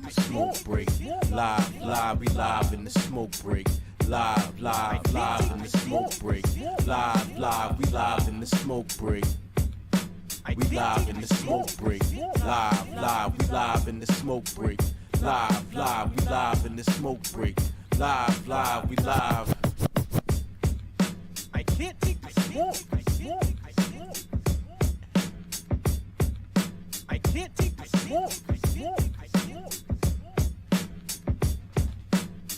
the smoke break. Live, live, we live in the smoke break. Live, live, live in the smoke break. Live, live, we live in the smoke break. We live in the smoke break. Live, live, we live in the smoke break. Live, live, we live in the smoke break. Live, live, we live. I can't take the smoke. I can't take the smoke.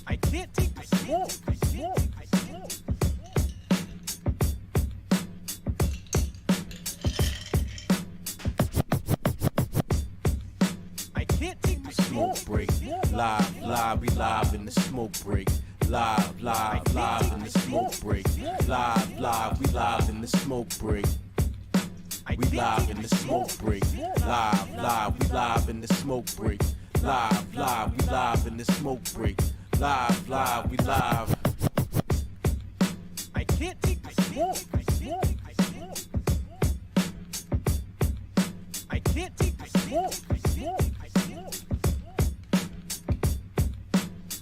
I can't take the smoke. I can't take the smoke break. Live, live, we live in the smoke break. Live, live, live in the smoke break. Live, live, we live in the smoke break. We live in the smoke break. Live, live, we live in the smoke break. Live, live, we live in the smoke break. Live, live, we live. I can't take the smoke. I can't take the smoke.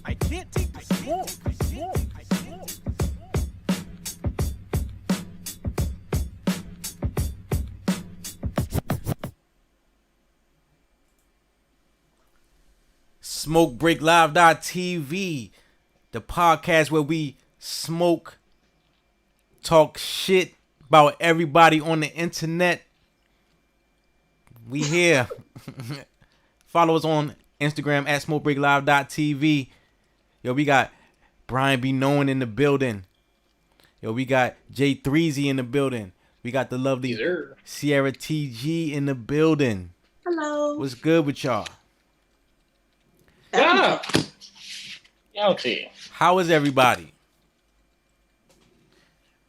I can't take the smoke. SMOKEBREAKLIVE.tv, the podcast where we smoke, talk shit about everybody on the internet. We here. Follow us on Instagram at SMOKEBREAKLIVE.tv. Yo, we got BRYANBEKNOWIN in the building. Yo, we got J3Z in the building. We got the lovely CIARA in the building. Hello. What's good with y'all? Yeah. Guilty. How is everybody?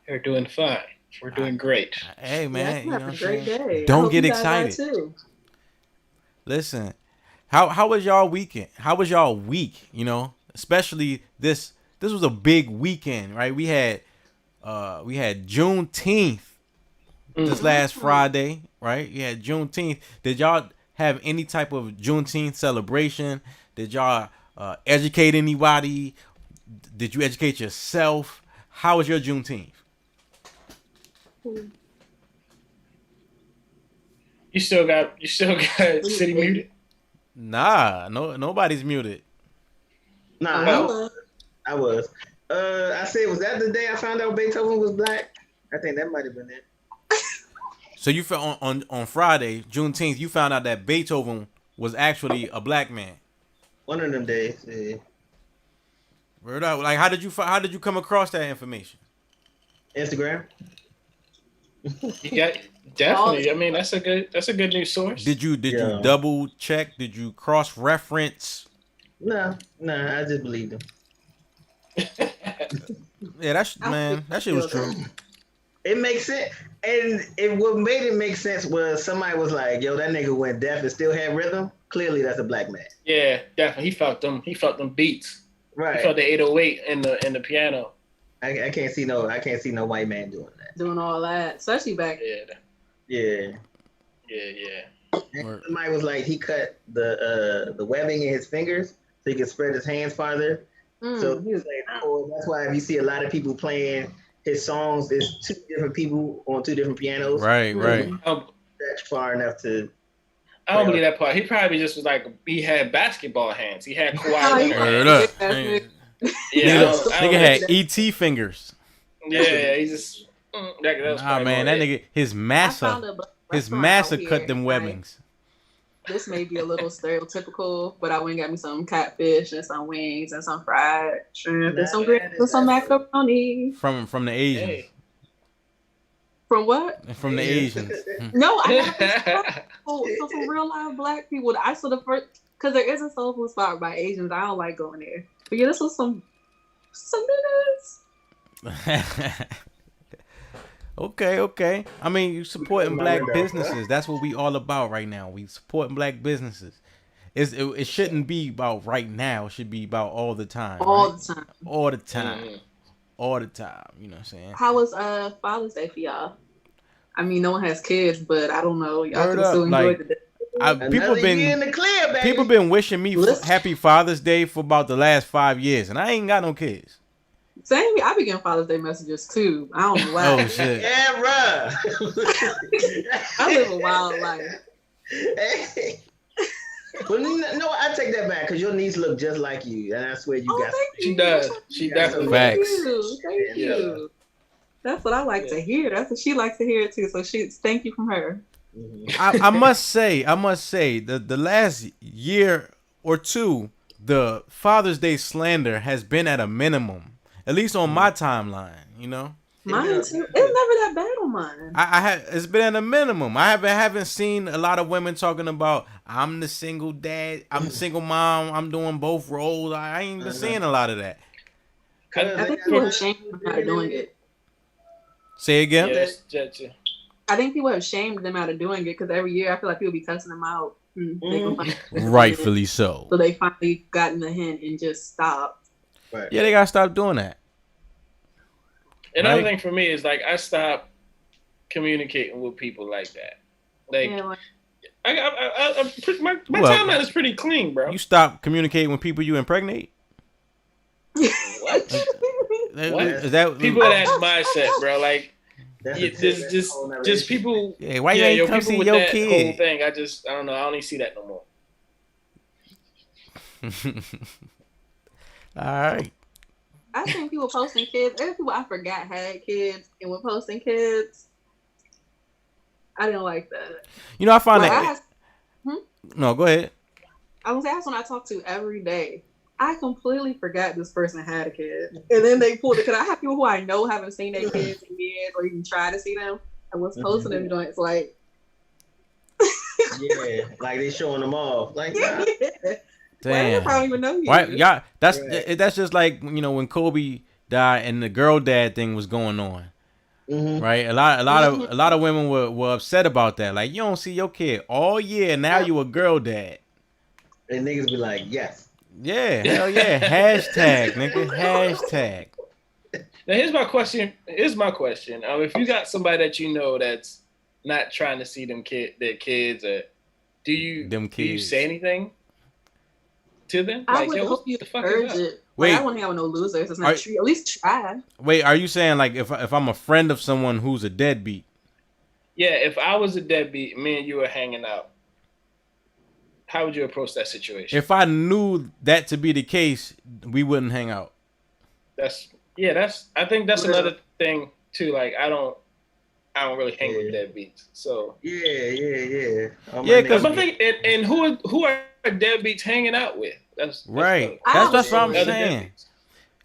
They're doing fine. We're doing great. Hey man, yeah, you know have a great day. Don't get excited. Too. Listen, how was y'all weekend? How was y'all week? You know, especially this was a big weekend, right? We had Juneteenth this last Friday, right? You had Juneteenth. Did y'all have any type of Juneteenth celebration? Did y'all educate anybody? Did you educate yourself? How was your Juneteenth? You still got city muted? Nah, nobody's muted. Nah, I was. I said, was that the day I found out Beethoven was black? I think that might have been it. So you found on Friday, Juneteenth, you found out that Beethoven was actually a black man. One of them days. Yeah. Word out. Like, how did you come across that information? Instagram. Yeah, definitely. I mean, that's a good news source. Did you double check? Did you cross reference? No, I just believed him. Yeah, that shit was true. It makes sense. And what made it make sense was somebody was like, yo, that nigga went deaf and still had rhythm. Clearly that's a black man. Yeah, definitely. He felt them beats. Right. He felt the 808 in the piano. I can't see no white man doing that. Doing all that. Especially back. Yeah. And somebody was like, he cut the webbing in his fingers so he could spread his hands farther. So he was like, oh, that's why if you see a lot of people playing his songs, there's two different people on two different pianos. Right. That's far enough to. I don't believe that part. He probably just was like, he had basketball hands. He had Kawhi Leonard. Yeah, nigga had ET fingers. Yeah, he just. That nigga, his massa cut them webbings. This may be a little stereotypical, but I went and got me some catfish and some wings and some fried shrimp and some grits and some macaroni. From the Asians. Hey. From what? From the Asians. No, I got so from real live black people. I saw the first, because there is a soul food spot by Asians. I don't like going there. But yeah, this was some minutes. Okay. I mean, you supporting black businesses. That's what we all about right now. We supporting black businesses. It shouldn't be about right now. It should be about all the time. All the time. All the time. All the time. You know what I'm saying? How was Father's Day for y'all? I mean, no one has kids, but I don't know. Y'all can still enjoy the day. People in the clear, baby. People been wishing me happy Father's Day for about the last 5 years, and I ain't got no kids. Same. I be getting Father's Day messages too. I don't know why. Oh shit. Yeah, bruh. I live a wild life. Hey. Well, no, I take that back because your niece look just like you, and I swear you got. She does. She definitely. Facts. Thank you. That's what I like to hear. That's what she likes to hear too. So thank you from her. I must say, the last year or two, the Father's Day slander has been at a minimum, at least on my timeline. You know, mine too. It's never that bad on mine. It's been at a minimum. I haven't seen a lot of women talking about I'm the single dad, I'm the single mom, I'm doing both roles. I ain't been seeing a lot of that. I think people have shamed them out of doing it. Say again. Yes, I think people have shamed them out of doing it because every year I feel like people be cussing them out. Rightfully so. So they finally gotten the hint and just stopped. Right. Yeah, they gotta stop doing that. Another thing for me is like I stopped communicating with people like that. Like, my timeline is pretty clean, bro. You stop communicating with people you impregnate? What? Is that people that mindset, bro? Like, just people. Yeah, why you ain't come see your kid? Whole thing, I don't know. I don't even see that no more. All right. I think people posting kids. There's people I forgot had kids and were posting kids. I didn't like that. You know, I find that. No, go ahead. I was asking I talk to every day. I completely forgot this person had a kid, and then they pulled it. Because I have people who I know haven't seen their kids in years, or even try to see them, and was posting them joints like. Yeah, like they showing them off. Like, nah. Damn. I don't even know you. Right? Yeah, that's just like, you know, when Kobe died and the girl dad thing was going on. Mm-hmm. Right? A lot of women were upset about that. Like, you don't see your kid all year, now you a girl dad. And niggas be like, yes. Yeah, hell yeah. Hashtag, nigga. Hashtag. Now here's my question. If you got somebody that you know that's not trying to see their kids, or do you say anything to them? I would hope you urge it. Wait, I wouldn't hang out with no losers. It's not true. At least try. Wait, are you saying like if I'm a friend of someone who's a deadbeat? Yeah, if I was a deadbeat, me and you were hanging out, how would you approach that situation? If I knew that to be the case, we wouldn't hang out. I think that's another thing too. Like I don't really hang with deadbeats. So yeah. Because I think and who are deadbeats hanging out with? That's right. That's what I'm saying.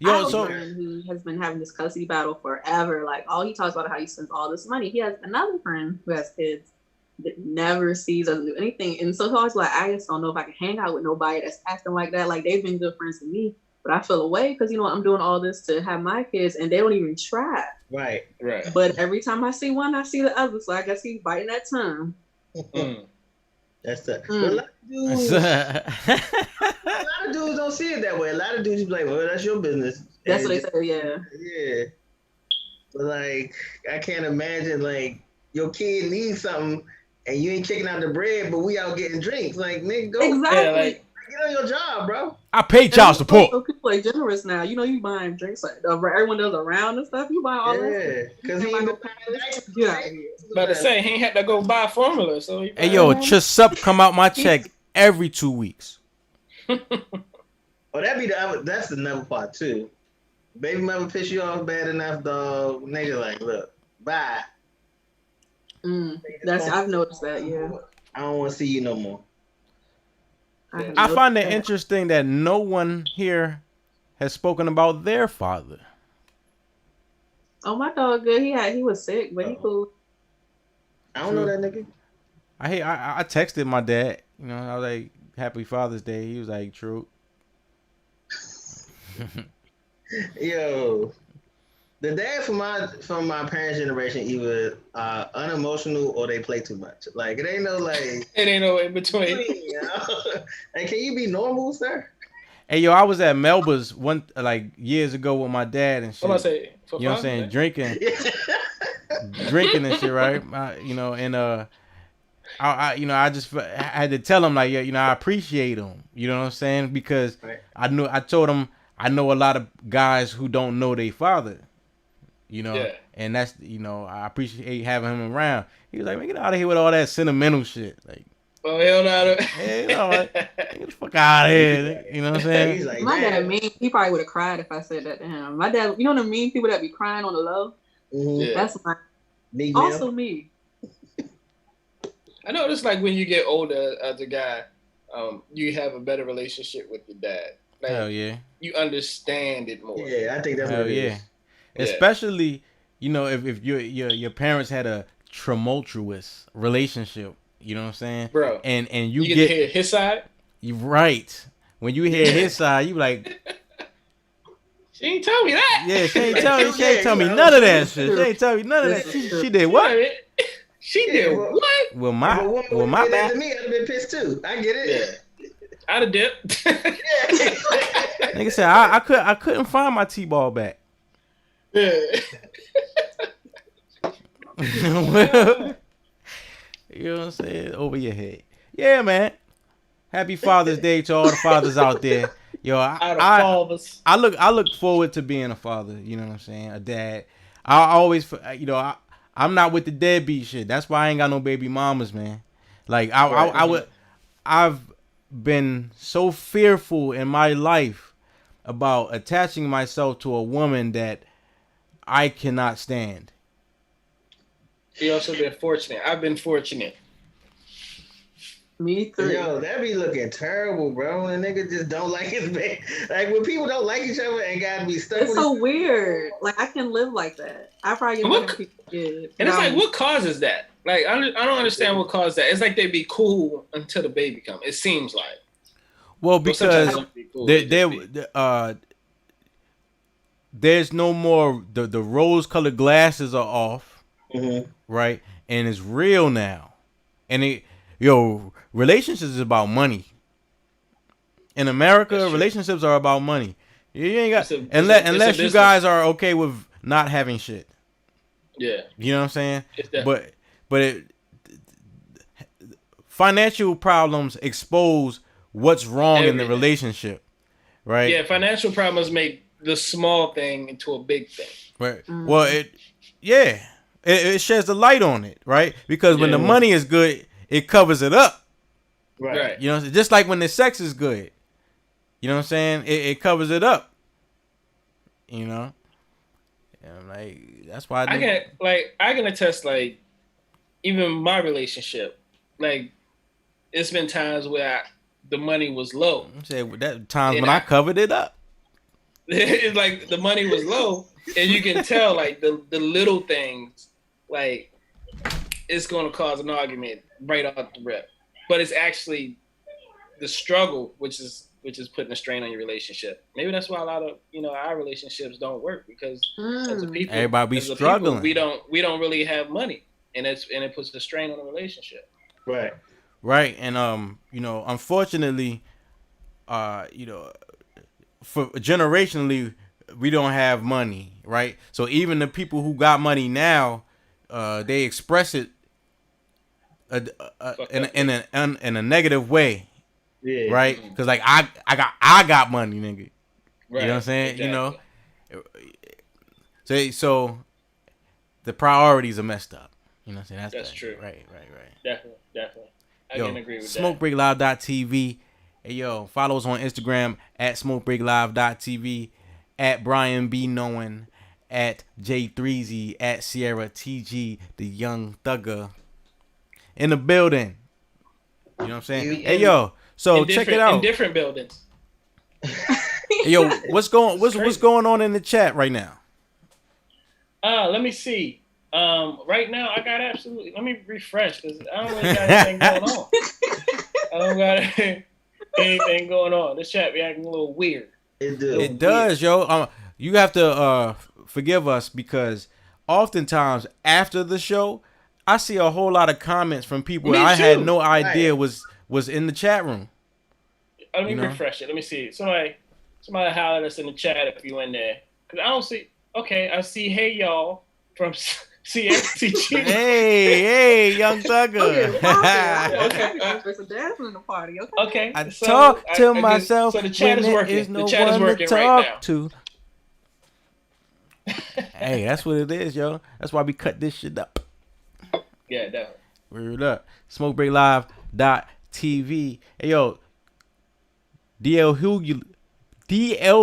I have a friend who has been having this custody battle forever. Like all he talks about how he spends all this money. He has another friend who has kids that never sees, doesn't do anything. And so he's always like, I just don't know if I can hang out with nobody that's acting like that. Like they've been good friends with me, but I feel away because I'm doing all this to have my kids and they don't even try. Right. But every time I see one, I see the other. So I guess he's biting that tongue. That's the a lot of dudes don't see it that way. A lot of dudes be like, well, that's your business. That's what they say, yeah. Yeah. But like, I can't imagine like your kid needs something and you ain't checking out the bread, but we out getting drinks. Like, nigga, go. Exactly. Yeah, like, get on your job, bro. I pay child support. So people are generous now. You buying drinks like everyone does around and stuff. You buy all that. Because he ain't about to say he ain't had to go buy formula. So hey yo, Cashapp come out my check every 2 weeks. Oh, that's another part too. Baby mother piss you off bad enough, dog. Nigga, like, look, bye. I've noticed that. Yeah. I don't want to see you no more. I find it interesting that no one here has spoken about their father. Oh, my dog good. He was sick, but he cool. I don't know that nigga. I texted my dad. You know, I was like, "Happy Father's Day." He was like, "True." Yo, the dad from my parents' generation either unemotional or they play too much. Like it ain't no in between. You know? Like, can you be normal, sir? Hey yo, I was at Melba's years ago with my dad and shit. What I say? You know what I'm saying? Drinking and shit, right? I had to tell him like, yeah, I appreciate him. You know what I'm saying? Because I told him I know a lot of guys who don't know their father. And that's I appreciate having him around. He was like, man, get out of here with all that sentimental shit. Like, oh hell no! Get the fuck out of here. You know what I'm saying? He's like, my dad mean. He probably would have cried if I said that to him. My dad, the mean people that be crying on the low. Mm-hmm. That's also me. I know it's like when you get older as a guy, you have a better relationship with your dad. Like, hell yeah. You understand it more. Yeah, I think that's what it is. Especially, if your parents had a tumultuous relationship, you know what I'm saying? Bro. And you get to hear his side? You right. When you hear his side, you like, she ain't tell me that. Yeah, she ain't tell me none of that shit. She ain't tell me none of that. She did what? She did what? Well, my bad. To me, I'd have been pissed too. I get it. Yeah. I'd have dipped. Nigga said I couldn't find my T-ball back. Yeah. Well, you know what I'm saying? Over your head. Yeah, man. Happy Father's Day to all the fathers out there. Yo, I look forward to being a father. You know what I'm saying? A dad. I always, I'm not with the deadbeat shit. That's why I ain't got no baby mamas, man. Like I've been so fearful in my life about attaching myself to a woman that I cannot stand. You also been fortunate. I've been fortunate. Me too. Yo, that be looking terrible, bro. And nigga just don't like his man. Like when people don't like each other and gotta be stuck. It's so weird. Like I can live like that. I probably get what people did. And it's like, what causes that? Like I don't understand what caused that. It's like they be cool until the baby comes. It seems like. Well, because there's no more the rose-colored glasses are off, right? And it's real now, and relationships is about money. In America, relationships are about money. You ain't got unless you guys are okay with not having shit. Yeah, you know what I'm saying. But financial problems expose what's wrong in the relationship, right? Yeah, financial problems make the small thing into a big thing. Right. Mm-hmm. Well, it sheds the light on it, right? Because when the money is good, it covers it up. Right. You know, just like when the sex is good. You know what I'm saying? It covers it up. You know? And like that's why I can attest, like, even my relationship, like, it's been times where the money was low. That times when I covered it up. It's like the money was low, and you can tell like the little things, like it's going to cause an argument right off the rip. But it's actually the struggle which is putting a strain on your relationship. Maybe that's why a lot of our relationships don't work, because as a people, everybody be struggling. People, we don't really have money, and it puts a strain on the relationship. Right, and unfortunately, for generationally, we don't have money, right? So even the people who got money now, they express it in a negative way, right? Because like I got money, nigga. Right. You know what I'm saying? Exactly. So the priorities are messed up. You know what I'm saying? That's true. Right. Definitely. I can agree with that. SmokeBreakLive.tv. Hey, follow us on Instagram at SmokeBreakLive.tv, at BRYANBeknowin, at J3Z, at CIARA, the Young Thugger. In the building. You know what I'm saying? So check it out. In different buildings. Hey, what's going on in the chat right now? Let me see. Right now I got absolutely. Let me refresh because I don't really got anything going on. I don't got anything going on. This chat be acting a little weird. It does, yo. You have to forgive us because oftentimes after the show, I see a whole lot of comments from people I had no idea was in the chat room. Let me refresh it. Let me see. Somebody holler at us in the chat if you in there. Cause I don't see. Okay, I see. Hey y'all from CIARA. Hey, Young Thugger. Okay. Some dancing in the party. Okay. I talk to myself. So the chat is working. There's no the chat is one working to right talk now. to. Hey, that's what it is, yo. That's why we cut this shit up. Yeah, definitely. Word up. SMOKEBREAKLIVE.tv. Hey, yo. DL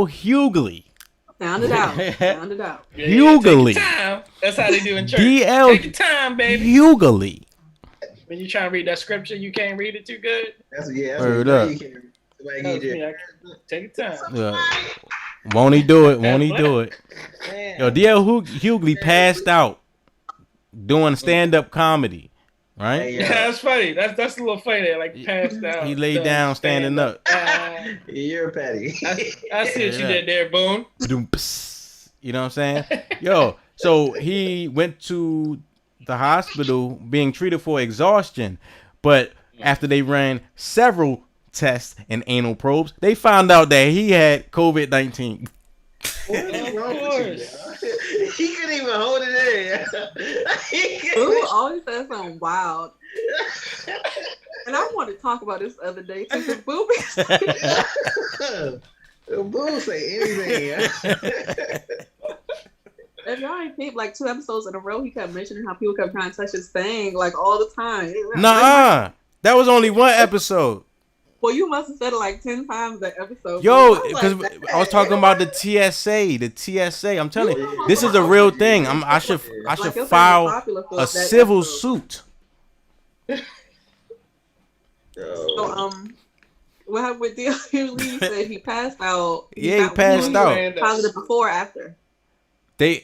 Hughley. Sound it out. Hughley. That's how they do in church. DL Take your time, baby. Hughley. When you trying to read that scripture, you can't read it too good. Word up. Take your time. Won't he do it? Yo, DL Hughley passed out doing stand-up comedy, right? Yeah, that's funny. That's a little funny. Like passed out. He laid down standing up. You're petty. I see what you did there, Boone. You know what I'm saying? Yo, so he went to the hospital being treated for exhaustion, but after they ran several tests and anal probes, they found out that he had COVID-19. What is wrong with you, he couldn't even hold it in. Boo always says something wild. And I wanted to talk about this the other day because Boo Boo say anything. If y'all ain't peeped like 2 episodes in a row, he kept mentioning how people kept trying to touch his thing like all the time. Nah, that was only one episode. Well, you must have said it like 10 times that episode. Yo, because I was talking about the TSA. I'm telling you, this is a real thing. I should file a civil suit. So, what happened with DL Hughley? He said he passed out. Yeah, he passed out. Positive before or after?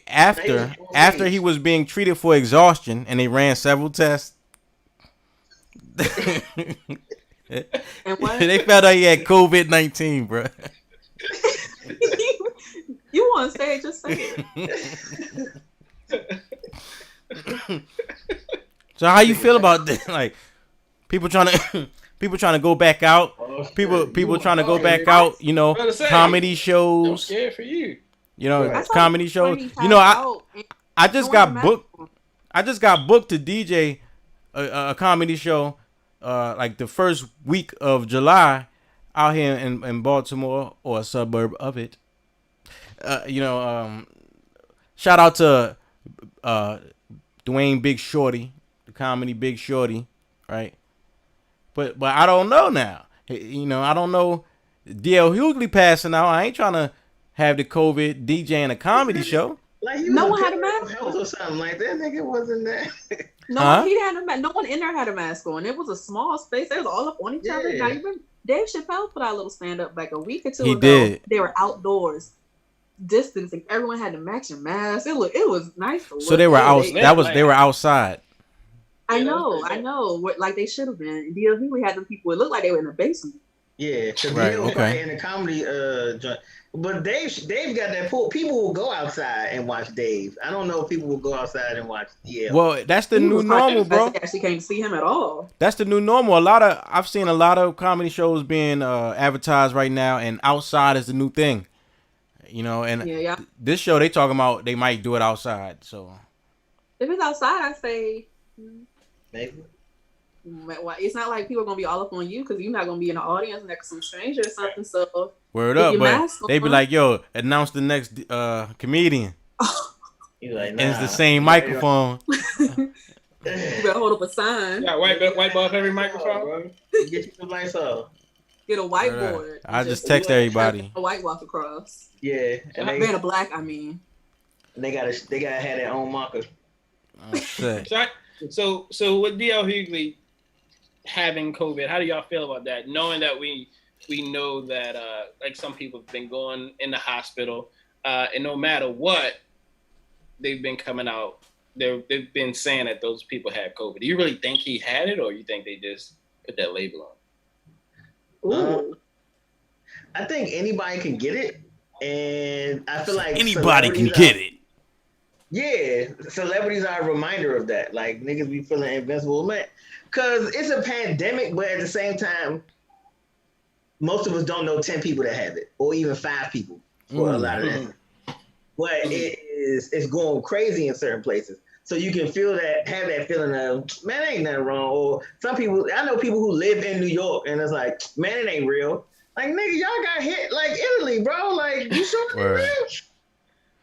After he was being treated for exhaustion, and they ran several tests. And what? They found out he had COVID-19, bro. You want to say it? Just say it. So how you feel about that? Like people trying to go back out. People trying to go back out. You know, comedy shows. I'm scared for you. You know, comedy shows. You know, I just got booked. I just got booked to DJ a comedy show. Like the first week of July out here in Baltimore or a suburb of it. You know, shout out to Dwayne Big Shorty, the comedy Big Shorty, right? But I don't know now. You know, I don't know. DL Hughley passing out. I ain't trying to have the COVID DJ in a comedy show. Like no one had a mask or something like that. Nigga wasn't there. No, he had a mask. No one in there had a mask on. It was a small space. They was all up on each other. Now, even Dave Chappelle put out a little stand up like a week or two ago. Did. They were outdoors, distancing. Everyone had to match their masks. It was nice to look. So they were out. They were outside. I know. Like they should have been. DL Hughley had them people. It looked like they were in the basement. Yeah, right. Okay. In the comedy joint. But Dave got that pool. People will go outside and watch Dave. I don't know if people will go outside and watch. Yeah. Well, that's the new normal, bro. I actually can't see him at all. That's the new normal. I've seen a lot of comedy shows being advertised right now, and outside is the new thing. You know, and this show they talking about they might do it outside. So if it's outside, I say maybe. It's not like people are gonna be all up on you because you're not gonna be in the audience next to some stranger or something. So word up, but they be like, "Yo, announce the next comedian." He's like, nah, and it's the same microphone. You better hold up a sign. Yeah, wipe off every microphone. Get you some lights off. Get a whiteboard. I just text everybody. A white walk across. Yeah, and they a black. I mean, and they gotta have their own marker. Oh shit. So with DL Hughley having COVID, how do y'all feel about that? Knowing that we know that like some people have been going in the hospital, and no matter what, they've been coming out. They've been saying that those people had COVID. Do you really think he had it, or you think they just put that label on? I think anybody can get it, and I feel like anybody can get it. Yeah, celebrities are a reminder of that. Like niggas be feeling invincible, man. Cause it's a pandemic, but at the same time, most of us don't know 10 people that have it, or even 5 people for a lot of that. But it's going crazy in certain places. So you can feel that, have that feeling of, man, ain't nothing wrong. Or some people, I know people who live in New York and it's like, man, it ain't real. Like, nigga, y'all got hit like Italy, bro. Like, you sure it's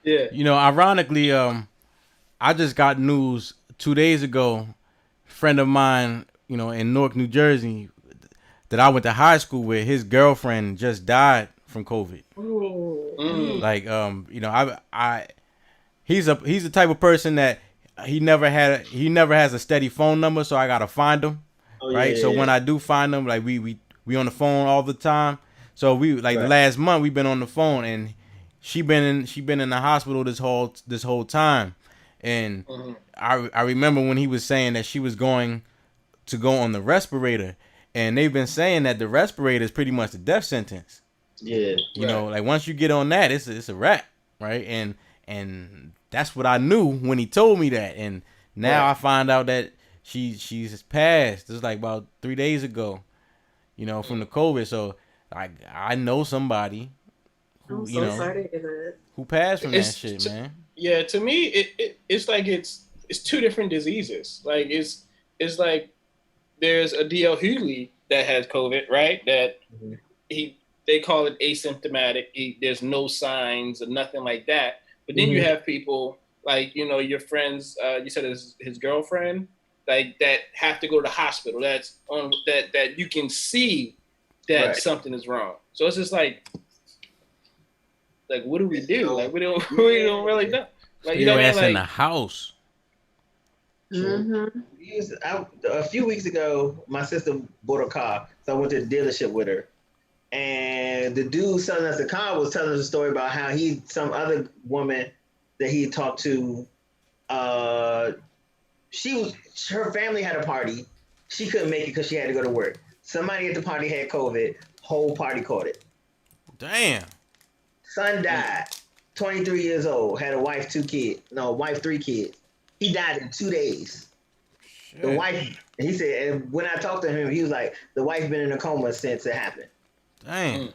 real? Yeah. You know, ironically, I just got news 2 days ago. Friend of mine, you know, in Newark, New Jersey, that I went to high school with, his girlfriend just died from COVID. Like, you know, he's the type of person that he never has a steady phone number, so I gotta find him, right? So when I do find him, like we on the phone all the time. So we like the last month we've been on the phone, and she been in the hospital this whole time, and I remember when he was saying that she was going to go on the respirator, and they've been saying that the respirator is pretty much a death sentence. Yeah, you know, like once you get on that, it's a wrap, right? And that's what I knew when he told me that, and now I find out that she's passed. It's like about 3 days ago, you know, from the COVID. So I know somebody who I'm so sorry to hear that. who passed from that shit, man. Yeah, to me, it's like it's two different diseases. Like it's like there's a DL Hughley that has COVID, right? That they call it asymptomatic. There's no signs or nothing like that. But then you have people like, you know, your friends, you said his girlfriend, like that have to go to the hospital. That's on that you can see that something is wrong. So it's just like what do we do? Like we don't really know. Like, you know what I mean? Like, in the house. A few weeks ago, my sister bought a car, so I went to the dealership with her. And the dude selling us the car was telling us a story about how some other woman that he talked to, her family had a party. She couldn't make it because she had to go to work. Somebody at the party had COVID. Whole party caught it. Damn. Son died. 23 years old. Had a wife, 3 kids. He died in 2 days. Shit. The wife, he said, and when I talked to him, he was like, the wife been in a coma since it happened. Damn.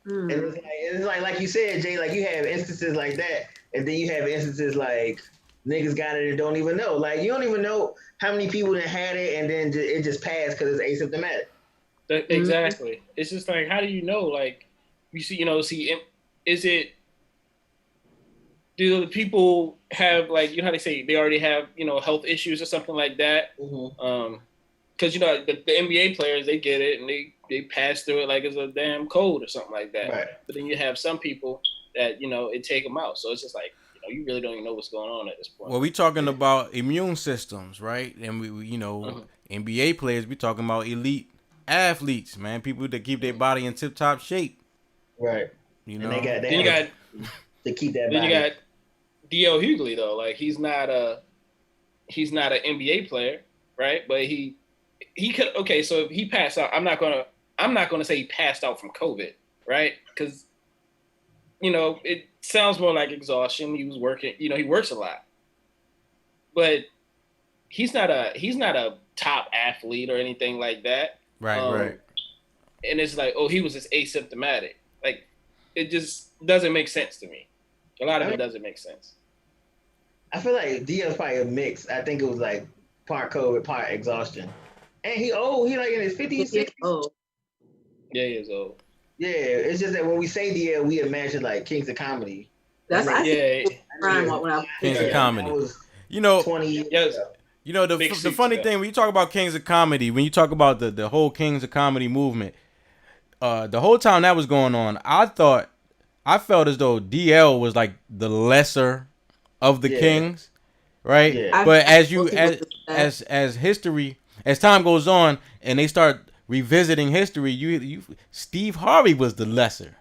And it's like you said, Jay, like you have instances like that, and then you have instances like niggas got it and don't even know. Like you don't even know how many people that had it, and then it just passed because it's asymptomatic. Exactly. It's just like, how do you know? Like, you see, is it? Do the people have, like, you know how they say they already have, you know, health issues or something like that? Because, you know, the NBA players, they get it and they pass through it like it's a damn cold or something like that. Right. But then you have some people that, you know, it take them out. So it's just like, you know, you really don't even know what's going on at this point. Well, we talking about immune systems, right? And we you know, NBA players, we talking about elite athletes, man. People that keep their body in tip-top shape. Right. You know? Then you got to keep that body. Then you got DL Hughley, though. Like, he's not an NBA player, right? But he could. Okay, so if he passed out, I'm not gonna say he passed out from COVID, right? Because, you know, it sounds more like exhaustion. He was working. You know, he works a lot, but he's not a top athlete or anything like that. Right. And it's like, oh, he was just asymptomatic. Like, it just doesn't make sense to me. A lot of it doesn't make sense. I feel like DL's probably a mix. I think it was like part COVID, part exhaustion. And he old. He like in his 50s, 60s. Oh. Yeah, he is old. Yeah, it's just that when we say DL, we imagine like Kings of Comedy. That's Kings of Comedy. You know, 20 years ago. You know, the funny thing, when you talk about Kings of Comedy, when you talk about the whole Kings of Comedy movement, the whole time that was going on, I felt as though DL was like the lesser of the Kings, right? Yeah. But as history, as time goes on and they start revisiting history, you Steve Harvey was the lesser.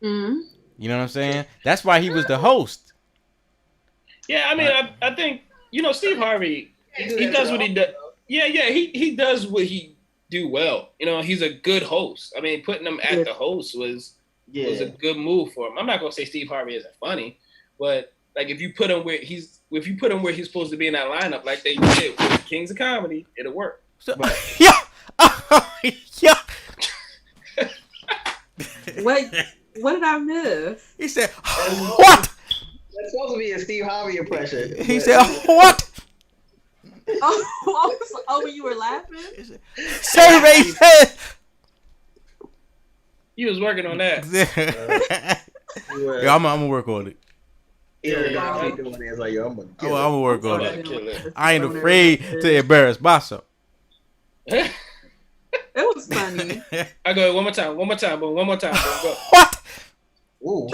You know what I'm saying? That's why he was the host. Yeah, I mean, I think, you know, Steve Harvey, he does what he does. Yeah, he does what he do well. You know, he's a good host. I mean, putting him at the host was a good move for him. I'm not gonna say Steve Harvey isn't funny, but like if you put him where he's supposed to be in that lineup, like they did with Kings of Comedy, it'll work. So, but, What did I miss? He said, "What?" Let's talk supposed to be a Steve Harvey impression. He said, "What?" When you were laughing? Say Ray said. You was working on that. Yeah, I'm gonna work on it. I'm gonna work on it. I ain't afraid to embarrass myself. It was funny. I go one more time, boom, one more time, boom, go. What? Ooh.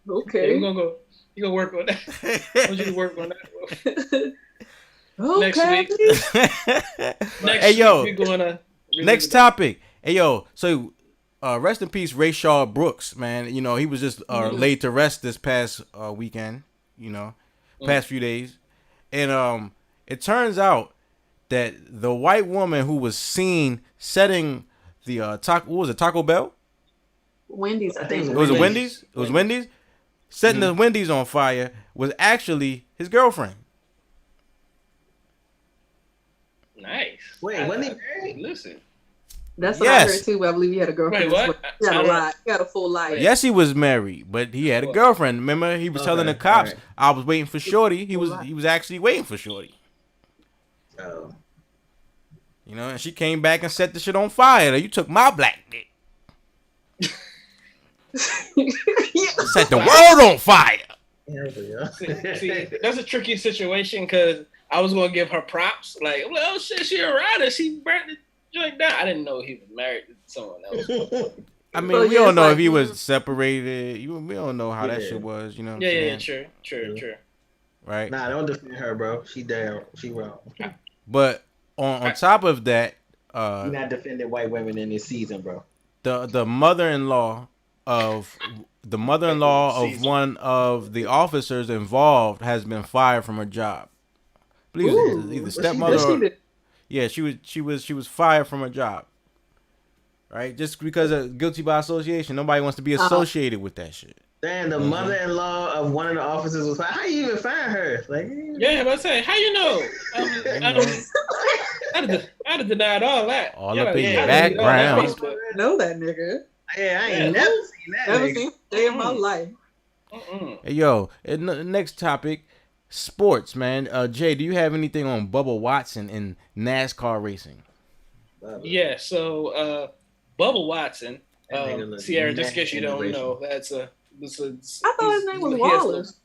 Okay. Yeah, you gonna work on that. I want you to work on that. Okay. Next week we're gonna next topic. Hey yo, so rest in peace, Rayshard Brooks, man. You know, he was just laid to rest this past weekend, you know, past few days. And it turns out that the white woman who was seen setting the Taco Bell? Wendy's, I think. It was Wendy's? It was Wendy's? Setting the Wendy's on fire was actually his girlfriend. Nice. Wait, wasn't he married? Listen. That's what I heard too, but I believe he had a girlfriend. Wait, what? He had a full life. Yes, he was married, but he had a girlfriend. Remember, he was telling the cops, I was waiting for Shorty. He was actually waiting for Shorty. Oh. You know, and she came back and set the shit on fire. You took my black dick. Set the world on fire. See, that's a tricky situation because I was gonna give her props. Like, well, shit, she a rider. She burnt the joint down. I didn't know he was married to someone else. I mean, we don't know if he was separated. We don't know how that shit was. You know? What I'm saying? True. Right? Nah, don't defend her, bro. She down. She wrong. But on top of that, you're not defending white women in this season, bro. The mother-in-law of one of the officers involved has been fired from her job. I believe it was either stepmother or she was fired from her job. Right? Just because of guilty by association. Nobody wants to be associated with that shit. Damn, the mother-in-law of one of the officers was like, how you even find her? Like, yeah, but I say, how you know? I'd have denied all that. All up in your background. I know that nigga. Yeah, I ain't never seen that. Never seen a day in my life. Hey, yo, next topic, sports, man. Jay, do you have anything on Bubba Watson in NASCAR racing? Yeah, so Bubba Watson, Ciara, just in case you don't know, I thought his name was Wallace.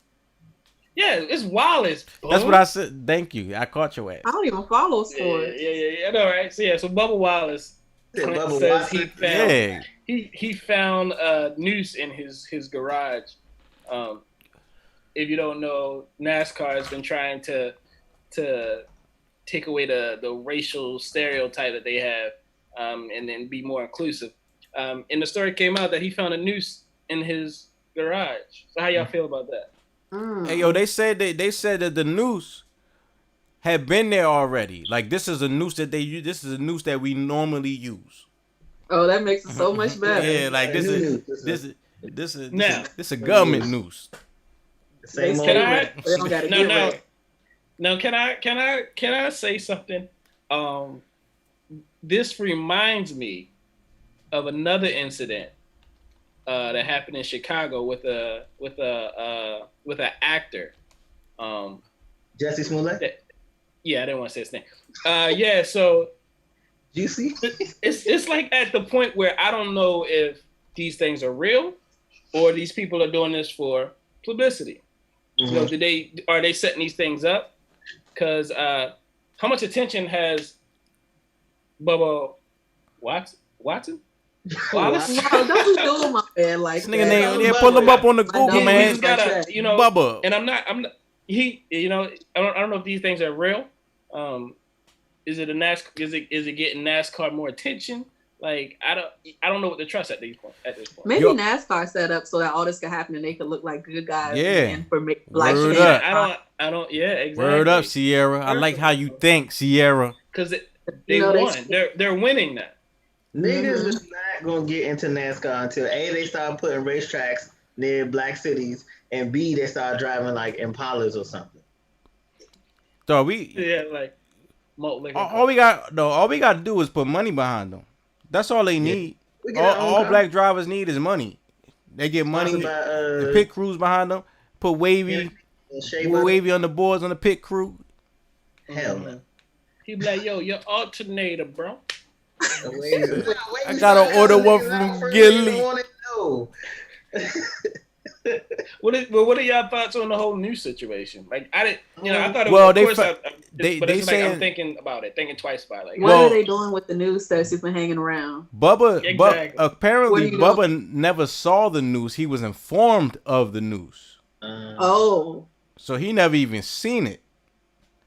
Yeah, it's Wallace. That's what I said. Thank you. I caught your ass. I don't even follow sports. Yeah. I know, right? So Bubba Wallace says he found a noose in his garage. If you don't know, NASCAR has been trying to take away the racial stereotype that they have, and then be more inclusive. And the story came out that he found a noose in his garage. So how y'all feel about that? Hey, yo, they said that the noose had been there already. Like, this is a noose that they use. This is a noose that we normally use. Oh, that makes it so much better. Yeah, like this is a government noose. Now, can I say something? This reminds me of another incident that happened in Chicago with an actor. Jesse Smollett? Yeah, I didn't want to say his name. So Juicy? It's like at the point where I don't know if these things are real or these people are doing this for publicity. Mm-hmm. So are they setting these things up? Because how much attention has Bubba Watson? Wallace? No, don't be doing my man like this nigga name. Yeah, pull him up on the Google, man. He's gotta, Bubba. And I'm not. He, I don't know if these things are real. Is it a NASCAR? Is it getting NASCAR more attention? Like I don't know what to trust at this point. Maybe NASCAR set up so that all this could happen and they could look like good guys. Yeah. And for black Word fans. up. I don't. Yeah, exactly. Word up, Ciara. I like how you think, Ciara. Because they won. They're winning now. Niggas is not gonna get into NASCAR until A, they start putting racetracks near black cities, and B, they start driving like Impalas or something. So all we got to do is put money behind them. That's all they need. All black drivers need is money. They get money. The pit crews behind them. Put Wavy on the boards on the pit crew. Hell no. He be like, yo, your alternator, bro. I gotta order one from Gilly. What are y'all thoughts on the whole news situation? Like, I didn't, I thought it was, I'm thinking about it, thinking twice about it. Like, what are they doing with the news that's just been hanging around? Apparently Bubba never saw the news. He was informed of the news. So he never even seen it.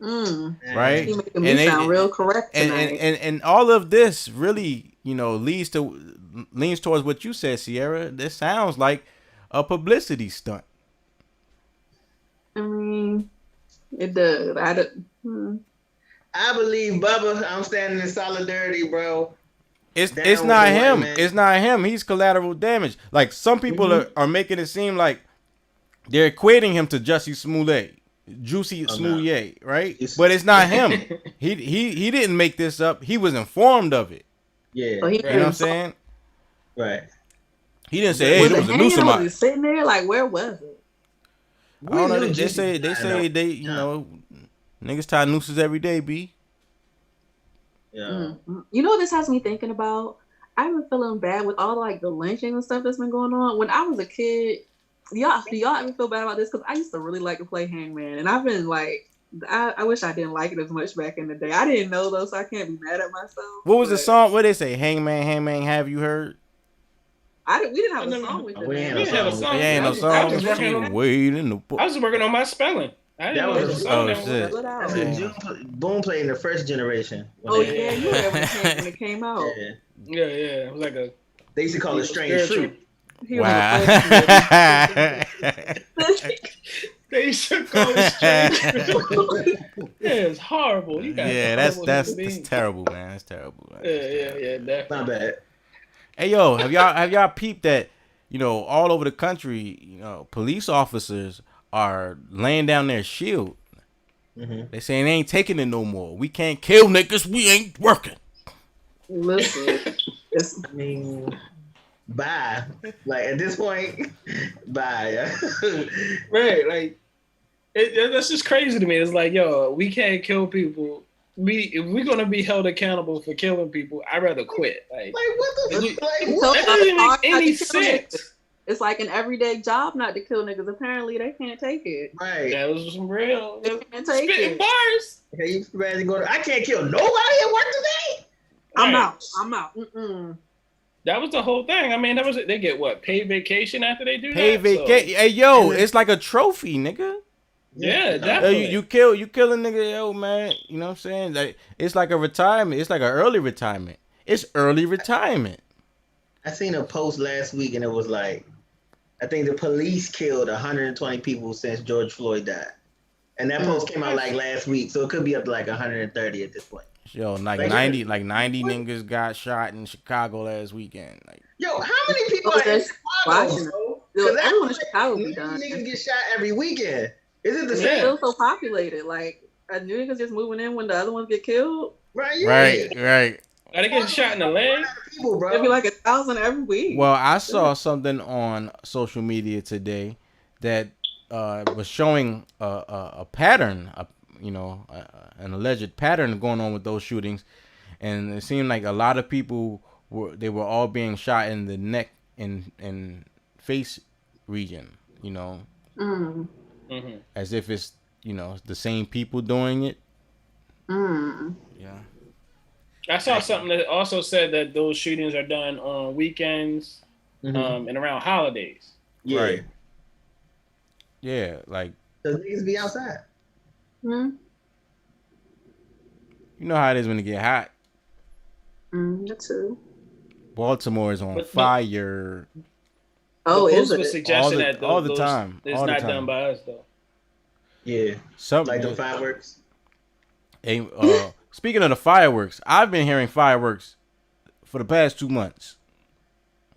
Right? He making me sound real correct tonight. And all of this really, leans towards what you said, Ciara. This sounds like a publicity stunt. I mean, it does. I believe Bubba. I'm standing in solidarity, bro. It's not him. It's not him. He's collateral damage. Like, some people are making it seem like they're equating him to Jussie Smollett. Juicy Smollett, right? But it's not him. He didn't make this up. He was informed of it. Yeah. You know what I'm saying? Right. He didn't say, hey, there was a noose in my... Was sitting there? Like, where was it? I don't know. They say niggas tie nooses every day, B. Yeah. You know what this has me thinking about? I've been feeling bad with all like the lynching and stuff that's been going on. When I was a kid, do y'all ever feel bad about this? Because I used to really like to play Hangman, and I've been like, I wish I didn't like it as much back in the day. I didn't know though, so I can't be mad at myself. What was the song? What they say? Hangman, have you heard? We didn't have a song with it. We didn't have a song. Ain't no song. I was just working on my spelling. I didn't know the song. Boone played in the first generation. Oh yeah, you were when it came out. Yeah. It was like a. They used to call it strange fruit. Wow. They used to call it strange fruit. Yeah, it's horrible. That's terrible, man. That's terrible. Man. Yeah, definitely. Not bad. Hey yo, have y'all peeped that, all over the country, police officers are laying down their shield. They saying they ain't taking it no more. We can't kill niggas. We ain't working. Listen, bye. Like at this point, bye. Right, like that's just crazy to me. It's like, yo, we can't kill people. If we're gonna be held accountable for killing people, I'd rather quit. Like what the that doesn't make any sense. It's like an everyday job not to kill niggas. Apparently, they can't take it. Right. That was some real. They can't take spitting it. bars. Okay, you ready to go? I can't kill nobody at work today. I'm out. That was the whole thing. I mean, they get what, paid vacation after they do paid that? Vacation. Hey yo, it's like a trophy, nigga. Yeah, definitely. You kill a nigga, yo, man. You know what I'm saying? Like, it's like a retirement. It's like an early retirement. It's early retirement. I seen a post last week, and it was like, I think the police killed 120 people since George Floyd died, and that post came out like last week, so it could be up to like 130 at this point. Yo, like 90 niggas got shot in Chicago last weekend. Like, yo, how many people are in Chicago? Because everyone in Chicago be done. Niggas get shot every weekend. Is it the same? It's still so populated. Like, are new niggas just moving in when the other ones get killed? Right. Are they getting shot in the leg? It'd be like 1,000 every week. Well, I saw something on social media today that was showing a pattern, an alleged pattern going on with those shootings, and it seemed like a lot of people were all being shot in the neck and face region, as if it's the same people doing it. Yeah. I saw something that also said that those shootings are done on weekends and around holidays. Yeah. Right. Yeah, like the niggas be outside. You know how it is when it get hot. That too. Baltimore is on fire. Oh, is it? Suggesting all the time. It's not done by us though. Yeah. Like the fireworks. Speaking of the fireworks, I've been hearing fireworks for the past 2 months.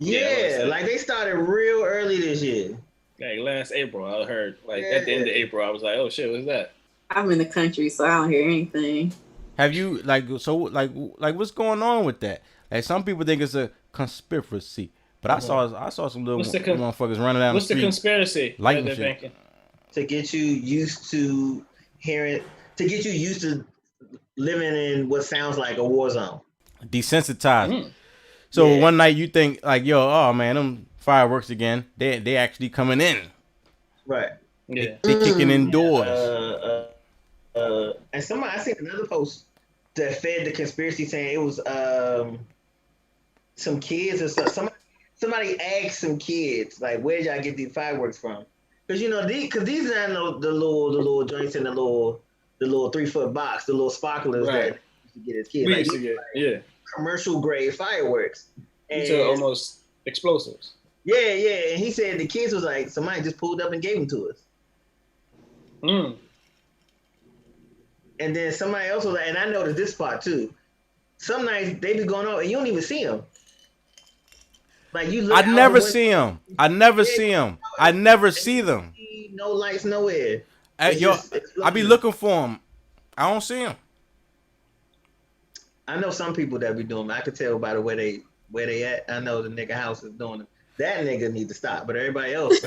Yeah, like they started real early this year. Like last April, I heard. Like at the end of April, I was like, "Oh shit, what's that?" I'm in the country, so I don't hear anything. Have you like what's going on with that? Like some people think it's a conspiracy, But I saw some little motherfuckers running down the street. What's the conspiracy? Lighting shit. To get you used to living in what sounds like a war zone. Desensitized. So one night you think like, yo, oh man, them fireworks again. They actually coming in. Right. Yeah. They kicking indoors. And I seen another post that fed the conspiracy saying it was some kids or somebody asked some kids like, where y'all get these fireworks from? Because these are the little joints in the little 3-foot box, the little sparklers that you get as kids. We used to get, commercial grade fireworks. And these are almost explosives. Yeah. And he said the kids was like, somebody just pulled up and gave them to us. And then somebody else was like, and I noticed this part too. Some nights they be going on and you don't even see them. Like I never see them. I never see them. I never see them. No lights nowhere. I be looking for them. I don't see them. I know some people that be doing them. I could tell by the way they at. I know the nigga house is doing them. That nigga need to stop, but everybody else.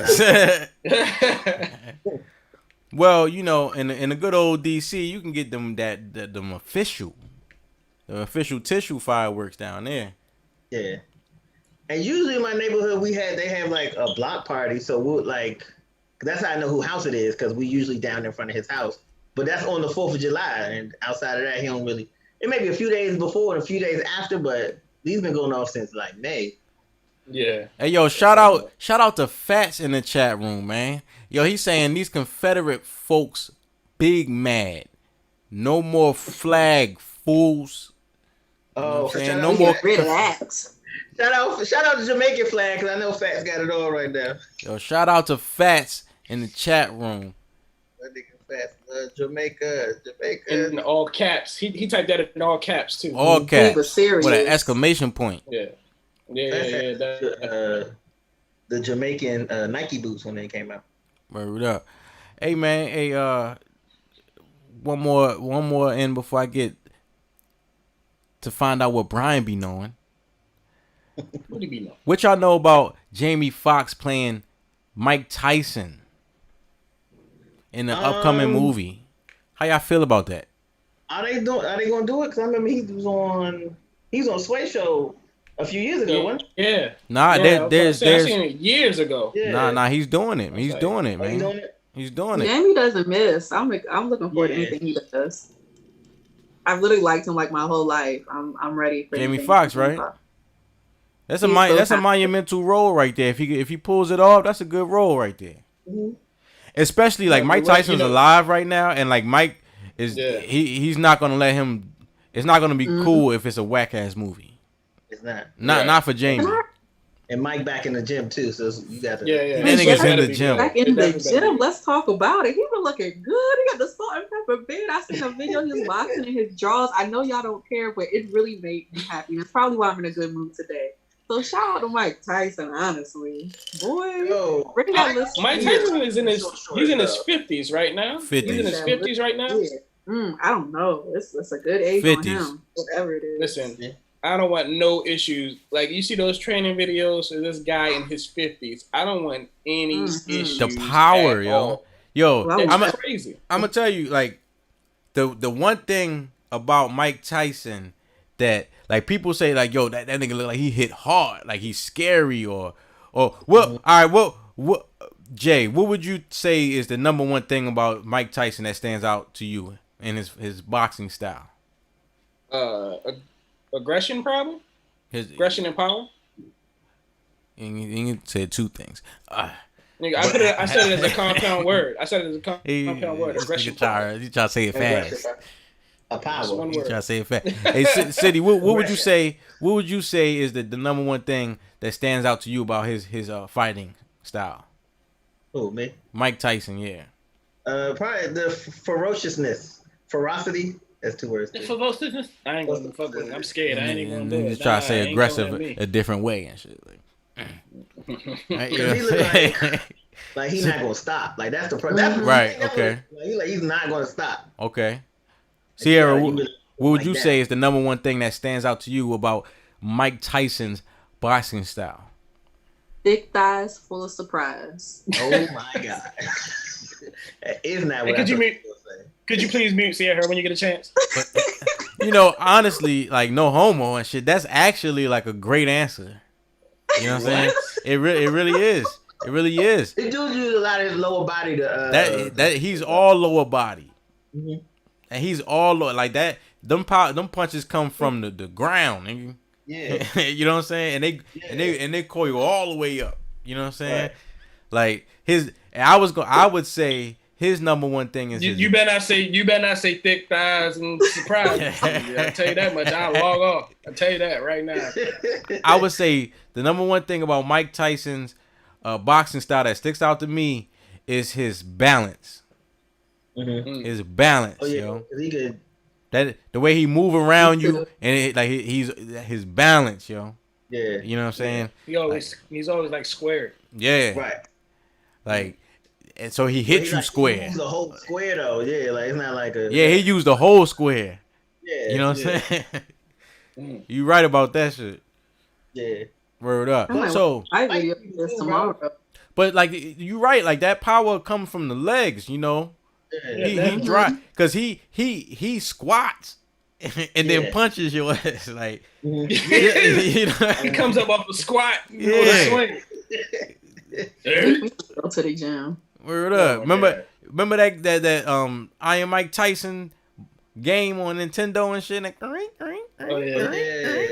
Well, in the good old DC, you can get them them official tissue fireworks down there. Yeah. And usually in my neighborhood, they have like a block party. So we'll that's how I know who house it is, because we usually down in front of his house. But that's on the 4th of July. And outside of that, he don't really, it may be a few days before and a few days after, but these been going off since like May. Yeah. Hey, yo, shout out to Fats in the chat room, man. Yo, he's saying these Confederate folks big mad. No more flag fools. Oh, no more. Relax. Shout out to Jamaican flag, because I know Fats got it all right now. Yo, shout out to Fats in the chat room. That nigga Fats, Jamaica. In all caps. He typed that in all caps too. All caps. He was serious. With an exclamation point. Yeah. The Jamaican Nike boots when they came out. Word up. Hey man, one more in before I get to find out what Brian be knowing. What do you know? What y'all know about Jamie Foxx playing Mike Tyson in the upcoming movie? How y'all feel about that? Are they gonna do it? Because I remember he was on Sway Show a few years ago, wasn't he? Yeah. Nah, there's I seen it years ago. Yeah. Nah, he's doing it. He's doing it, man. He's doing it. Jamie doesn't miss. I'm looking forward to anything he does. I've literally liked him like my whole life. I'm ready for Jamie Foxx, right? That's a monumental role right there. If he pulls it off, that's a good role right there. Mm-hmm. Especially like Mike Tyson's alive right now, and like Mike is he's not gonna let him. It's not gonna be cool if it's a whack ass movie. It's not. Not for Jamie. And Mike back in the gym too, so you got to. Yeah. That nigga's in the gym. Back in the gym. Let's talk about it. He been looking good. He got the salt and pepper beard. I seen a video of him boxing in his jaws. I know y'all don't care, but it really made me happy. That's probably why I'm in a good mood today. So shout out to Mike Tyson, honestly. Boy, bring that list. Mike Tyson is in his 50s right now. 50s. He's in his 50s right now. I don't know. It's a good age 50s. On him. Whatever it is. Listen, I don't want no issues. Like you see those training videos of this guy in his 50s. I don't want any issues. The power, yo. Well, crazy. I'm gonna tell you, like, the one thing about Mike Tyson that like people say like, yo, that nigga look like he hit hard, like he's scary or well, all right, what Jay, what would you say is the number one thing about Mike Tyson that stands out to you in his boxing style? Aggression, probably. Aggression and power. And you said two things. Nigga, I said it as a compound word. Compound word. Aggression. You try to say it fast. A power. One word. Try to say it fast. Hey, City, what would you say? What would you say is the number one thing that stands out to you about his fighting style? Oh, me? Mike Tyson, yeah. Probably the ferocity. That's two words. The ferociousness. I ain't gonna fuck with it. I'm scared. I ain't even gonna do it. Just try to say aggressive a different way and shit. Like, he look like he's not gonna stop. Like that's the problem. Right. Okay. He's not gonna stop. Okay. Ciara, what would you say is the number one thing that stands out to you about Mike Tyson's boxing style? thick thighs full of surprise. Oh my God. That is not what could you please mute CIARA when you get a chance? But, you know, honestly, like no homo and shit. That's actually like a great answer. You know what I'm saying? It really is. It really is. It do use a lot of his lower body to that he's all lower body, mm-hmm. and he's all lower, like that. Them punches come from the ground, nigga. Yeah. You know what I'm saying? And they coil all the way up. You know what I'm saying? Right. Like I would say his number one thing is you better not say thick thighs and surprise. I tell you that much. I'll log off. I tell you that right now. I would say the number one thing about Mike Tyson's boxing style that sticks out to me is his balance. Mm-hmm. His balance, yo. He could. That the way he move around you and he's his balance, yo. Yeah. You know what I'm saying? He's always like square. Yeah. Right. Like, and so he hit you square. He used the whole square though. Yeah, like it's not like a. Yeah, he used the whole square. Yeah. You know what I'm saying? You right about that shit. Yeah. Word up. So I video this tomorrow. But like you right, like that power comes from the legs, you know. Yeah. He drive because he squats and then punches your ass like you know? He comes up off a squat. Swing. Go to the gym. Word up. Remember that Iron Mike Tyson game on Nintendo and shit? Like,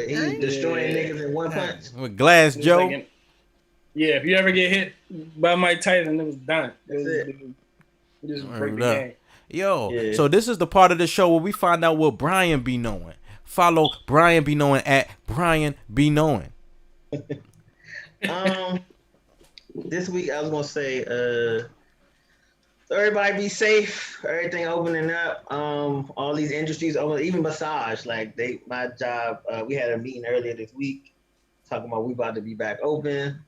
He's destroying niggas in one punch. With Glass Joe. Like if you ever get hit by Mike Tyson, it was done. It just break the game. Yo, so this is the part of the show where we find out what Brian be knowing. Follow Brian be knowing at Brian be knowing. This week I was gonna say, everybody be safe. Everything opening up. All these industries open, even massage. Like my job. We had a meeting earlier this week talking about we about to be back open.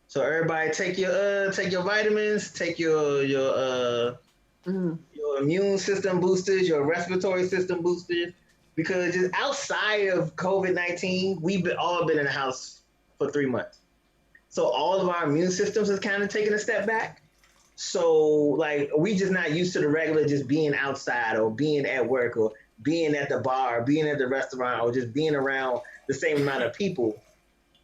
So everybody take your vitamins, take your immune system boosters, your respiratory system boosters, because just outside of COVID-19, we've all been in the house for 3 months. So all of our immune systems has kind of taken a step back. So like we just not used to the regular just being outside or being at work or being at the bar, being at the restaurant, or just being around the same amount of people.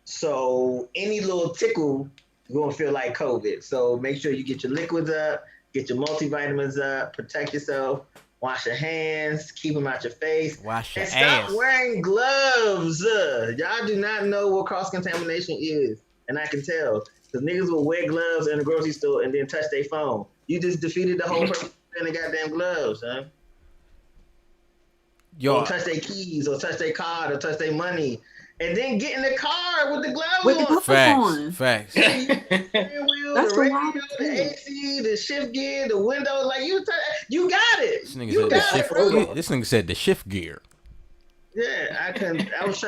So any little tickle is gonna feel like COVID. So make sure you get your liquids up, get your multivitamins up, protect yourself, wash your hands, keep them out your face, and stop wearing gloves. Y'all do not know what cross-contamination is, and I can tell because niggas will wear gloves in the grocery store and then touch their phone. You just defeated the whole purpose of the goddamn gloves, huh? Or touch their keys, or touch their card, or touch their money. And then get in the car with the gloves on. Facts. The radio, the AC, the shift gear, the windows. Like you got it. This nigga said the shift gear. Yeah, I couldn't. I was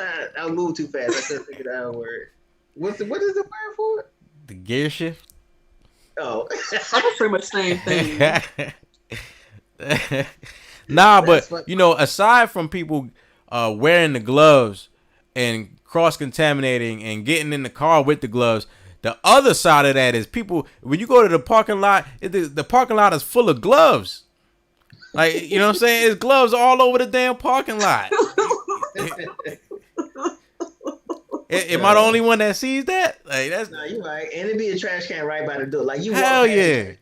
moving too fast. I couldn't figure out a word. What is the word for it? The gear shift. Oh, that's pretty much the same thing. Nah, but you know, aside from people wearing the gloves and cross-contaminating and getting in the car with the gloves, the other side of that is people, when you go to the parking lot, the parking lot is full of gloves. Like, you know what I'm saying? It's gloves all over the damn parking lot. Am I the only one that sees that? Like, that's no, you're right. And it'd be a trash can right by the door. Like you hell yeah.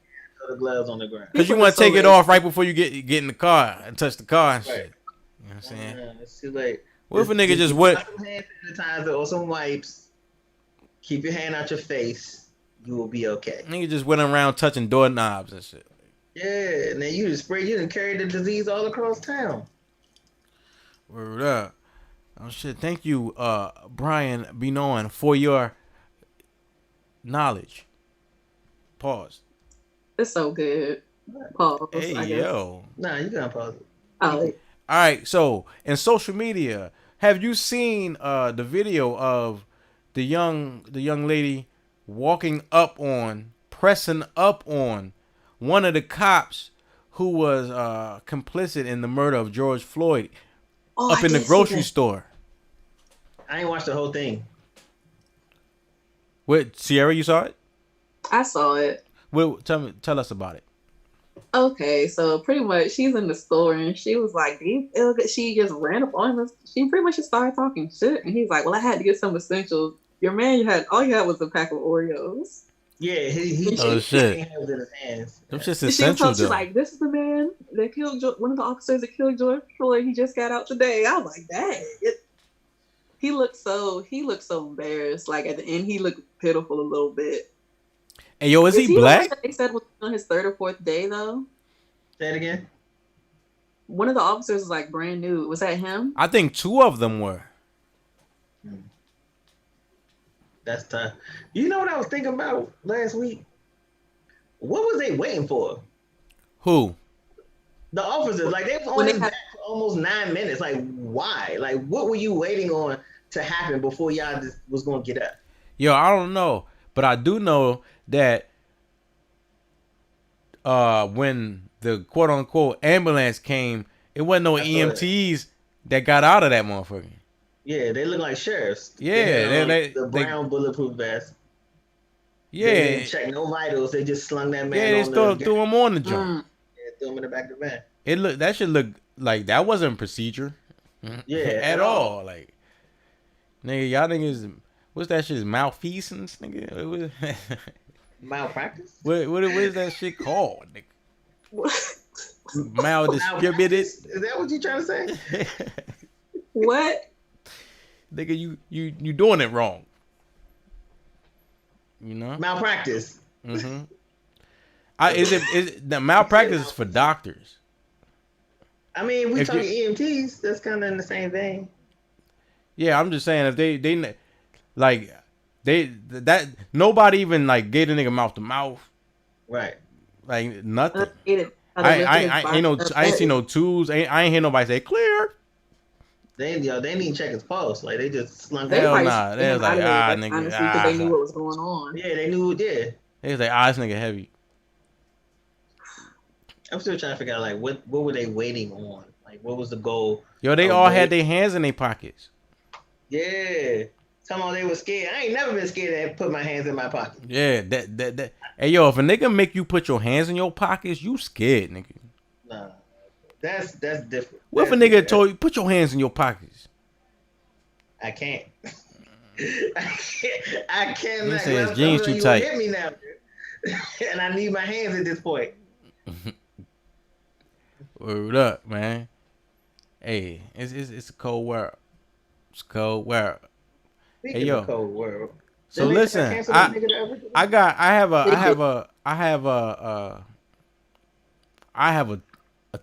The gloves on the ground. Because you want to take it off right before you get in the car and touch the car and shit. You know what I'm saying? It's too late. What if a nigga just went? Some hand sanitizer or some wipes. Keep your hand out your face. You will be okay. Nigga just went around touching doorknobs and shit. Yeah, and then you just carry the disease all across town. Word up. Oh shit! Thank you, Brian Benoin, for your knowledge. Pause. It's so good. Pause. Hey yo. Nah, you gotta pause it. Oh. All right, so in social media, have you seen the video of the young lady pressing up on one of the cops who was complicit in the murder of George Floyd up in the grocery store? I ain't watched the whole thing. What, Ciara, you saw it? I saw it. Well, tell us about it. Okay, so pretty much she's in the store and she was like, she just ran up on him. She pretty much just started talking shit. And he's like, well, I had to get some essentials. Your man, all you had was a pack of Oreos. Yeah, he oh shit. Hands in his hands. Them shit's essential, she's like, this is the man that killed one of the officers that killed George Floyd. He just got out today. I was like, dang. He looked so embarrassed. Like at the end, he looked pitiful a little bit. Hey, yo, is he black? They said was on his 3rd or 4th day, though. Say it again. One of the officers was like brand new. Was that him? I think 2 of them were. That's tough. You know what I was thinking about last week? What was they waiting for? Who? The officers. Like, they were on his back for almost 9 minutes. Like, why? Like, what were you waiting on to happen before y'all just was going to get up? Yo, I don't know. But I do know that when the quote-unquote ambulance came, it wasn't no EMTs that got out of that motherfucker. Yeah, they look like sheriffs. Yeah, the brown bulletproof vest. Yeah, they didn't check no vitals. They just slung that man. Yeah, they threw him on the joint. Yeah, threw him in the back of the van. That should look like that wasn't procedure. Yeah, at all. Like, nigga, y'all niggas, what's that shit? Malfeasance, nigga. Malpractice. What is that shit called, nigga? Maldistributed. Is that what you trying to say? What? Nigga, you doing it wrong. You know? Malpractice. Mm-hmm. The malpractice is for doctors. I mean, we talking EMTs. That's kind of in the same vein. Yeah, I'm just saying if they like that nobody even like gave the nigga mouth to mouth. Right. Like nothing. I ain't seen no tools. I ain't hear nobody say clear. They didn't check his pulse. Like they just slung. Hell nah. They was like nigga. Honestly, because they knew what was going on. Yeah, they knew. Yeah. They was like this nigga heavy. I'm still trying to figure out like what were they waiting on? Like what was the goal? Yo, they all had their hands in their pockets. Yeah. Somehow they were scared. I ain't never been scared to put my hands in my pocket. Yeah, that. Hey, yo, if a nigga make you put your hands in your pockets, you scared, nigga. Nah, that's different. What if a nigga told you put your hands in your pockets? I can't. I can't. You say his jeans too tight. Hit me now, and I need my hands at this point. Word up, man. Hey, it's a cold world. It's a cold world. Speaking hey yo, of cold world. So listen, I have a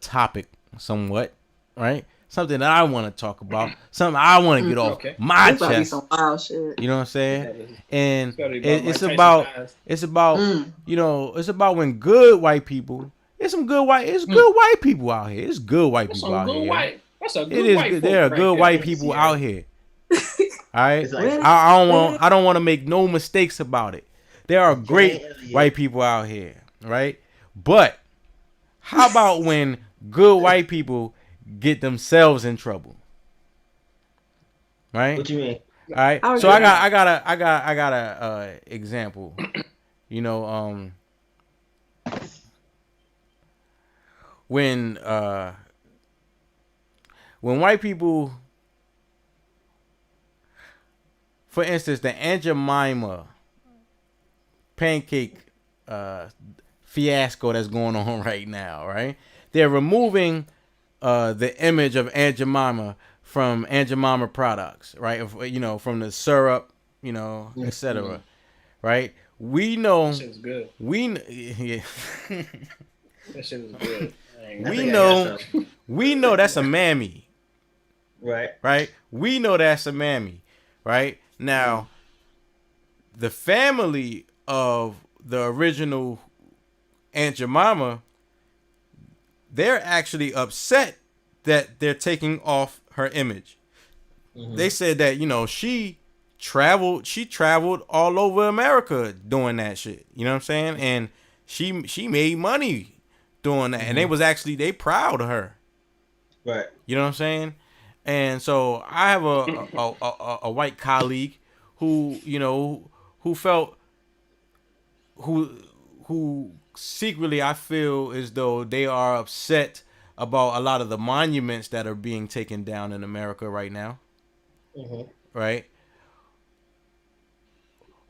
topic somewhat, right? Something that I want to talk about, something I want to get off my chest. Some wild shit. You know what I'm saying? And it's about you know, it's about when good white people. It's good white people out here. It's good white people out here. There are good white people out here. All right, I don't want to make no mistakes about it. There are great white people out here, right? But how about when good white people get themselves in trouble? Right? What you mean? All right. So I got a example. You know, when white people, for instance, the Aunt Jemima pancake fiasco that's going on right now, right? They're removing the image of Aunt Jemima from Aunt Jemima products, right? You know, from the syrup, you know, etc. Right? We know. That shit was good. Yeah. That shit was good. We know that's a mammy. Right. Right? We know that's a mammy. Right? Now, the family of the original Aunt Jemima, they're actually upset that they're taking off her image. Mm-hmm. They said that, you know, she traveled all over America doing that shit. You know what I'm saying? And she made money doing that. Mm-hmm. And they proud of her. Right. You know what I'm saying? And so I have a white colleague who, you know, who secretly I feel as though they are upset about a lot of the monuments that are being taken down in America right now. Mm-hmm. Right?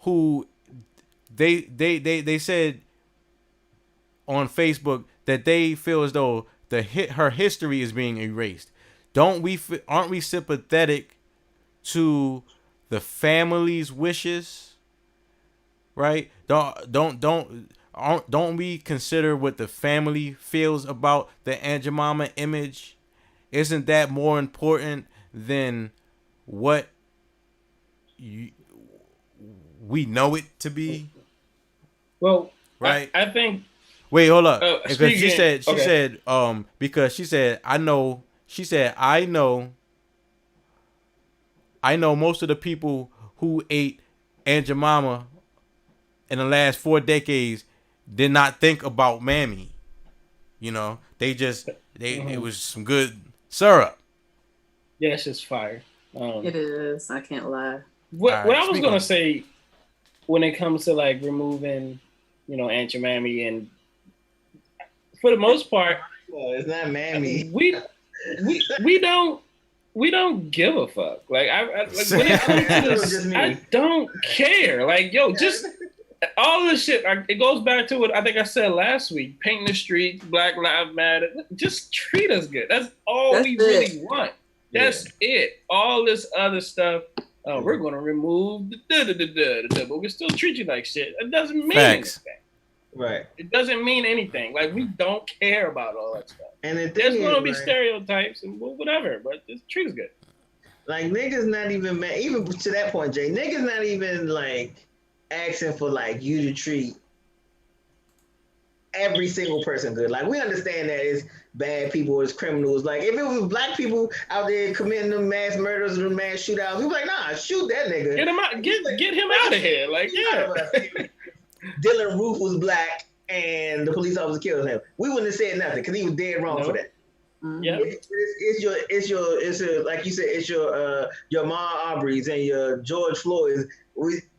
Who they said on Facebook that they feel as though her history is being erased. Aren't we sympathetic to the family's wishes? Right? Don't we consider what the family feels about the Aunt Jemima image? Isn't that more important than what we know it to be? Well, right. I think. Wait, hold up. Because she said because she said I know. She said I know most of the people who ate Aunt Jemima in the last 4 decades did not think about Mammy. You know, it was some good syrup. Yeah, it's just fire. It is. I can't lie. What I was gonna say when it comes to like removing, Aunt Jemima, and for the most part, well, it's not Mammy. We don't give a fuck. Like when it comes to this, I don't care. Like just all this shit. It goes back to what I think I said last week: painting the streets, Black Lives Matter. Just treat us good. That's all we really want. That's it. All this other stuff. We're gonna remove but we still treat you like shit. It doesn't mean anything. Right. It doesn't mean anything. Like we don't care about all that stuff. And there's gonna be stereotypes and whatever, but just treat us good. Like niggas not even mad. Even to that point, Jay, niggas not even like asking for like you to treat every single person good. Like we understand that it's bad people, it's criminals. Like if it was black people out there committing them mass murders or mass shootouts, we be like, nah, shoot that nigga. Get him out. Get him out of here. Like Dylan Roof was black and the police officer killed him. We wouldn't have said nothing because he was dead wrong for that. Yeah, it's your like you said, it's your Ahmaud Arbery's and your George Floyd's.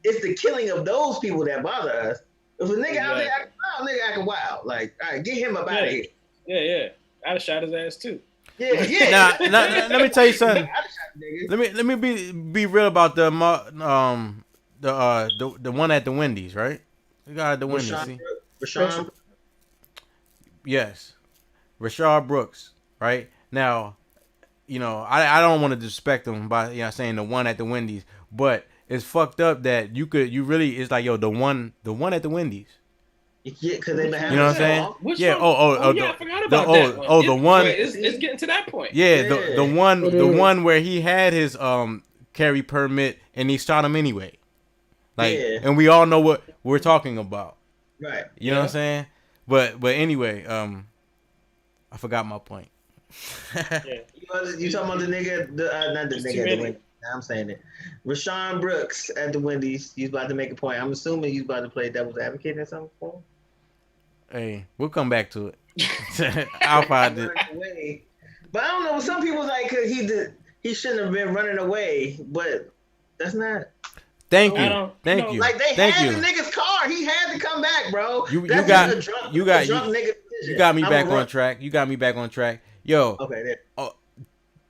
It's the killing of those people that bother us. If a nigga out there acting wild, like, all right, get him up out of here. Yeah. I'd have shot his ass too. Yeah. Now, let me tell you something. Let me be real about the one at the Wendy's, right? The guy at the Wendy's. Rashawn. Yes, Rashard Brooks. Right now, I don't want to disrespect him by saying the one at the Wendy's, but it's fucked up that it's like the one at the Wendy's. Yeah, because they've been having. You know what I'm saying? I forgot about that one. The one. It's getting to that point. Yeah, the one where he had his carry permit and he shot him anyway. Like, and we all know what we're talking about. Right. You know what I'm saying? But anyway, I forgot my point. You talking about the nigga? Not the nigga at the Wendy's. I'm saying it. Rashawn Brooks at the Wendy's. He's about to make a point. I'm assuming he's about to play devil's advocate or something for him. Hey, we'll come back to it. I'll find it. But I don't know. Some people's like, cause he shouldn't have been running away. But that's not. Thank you. Thank you. Like they had the nigga's car. He had to come back, bro. You got me back on track. You got me back on track. Yo. Okay. There.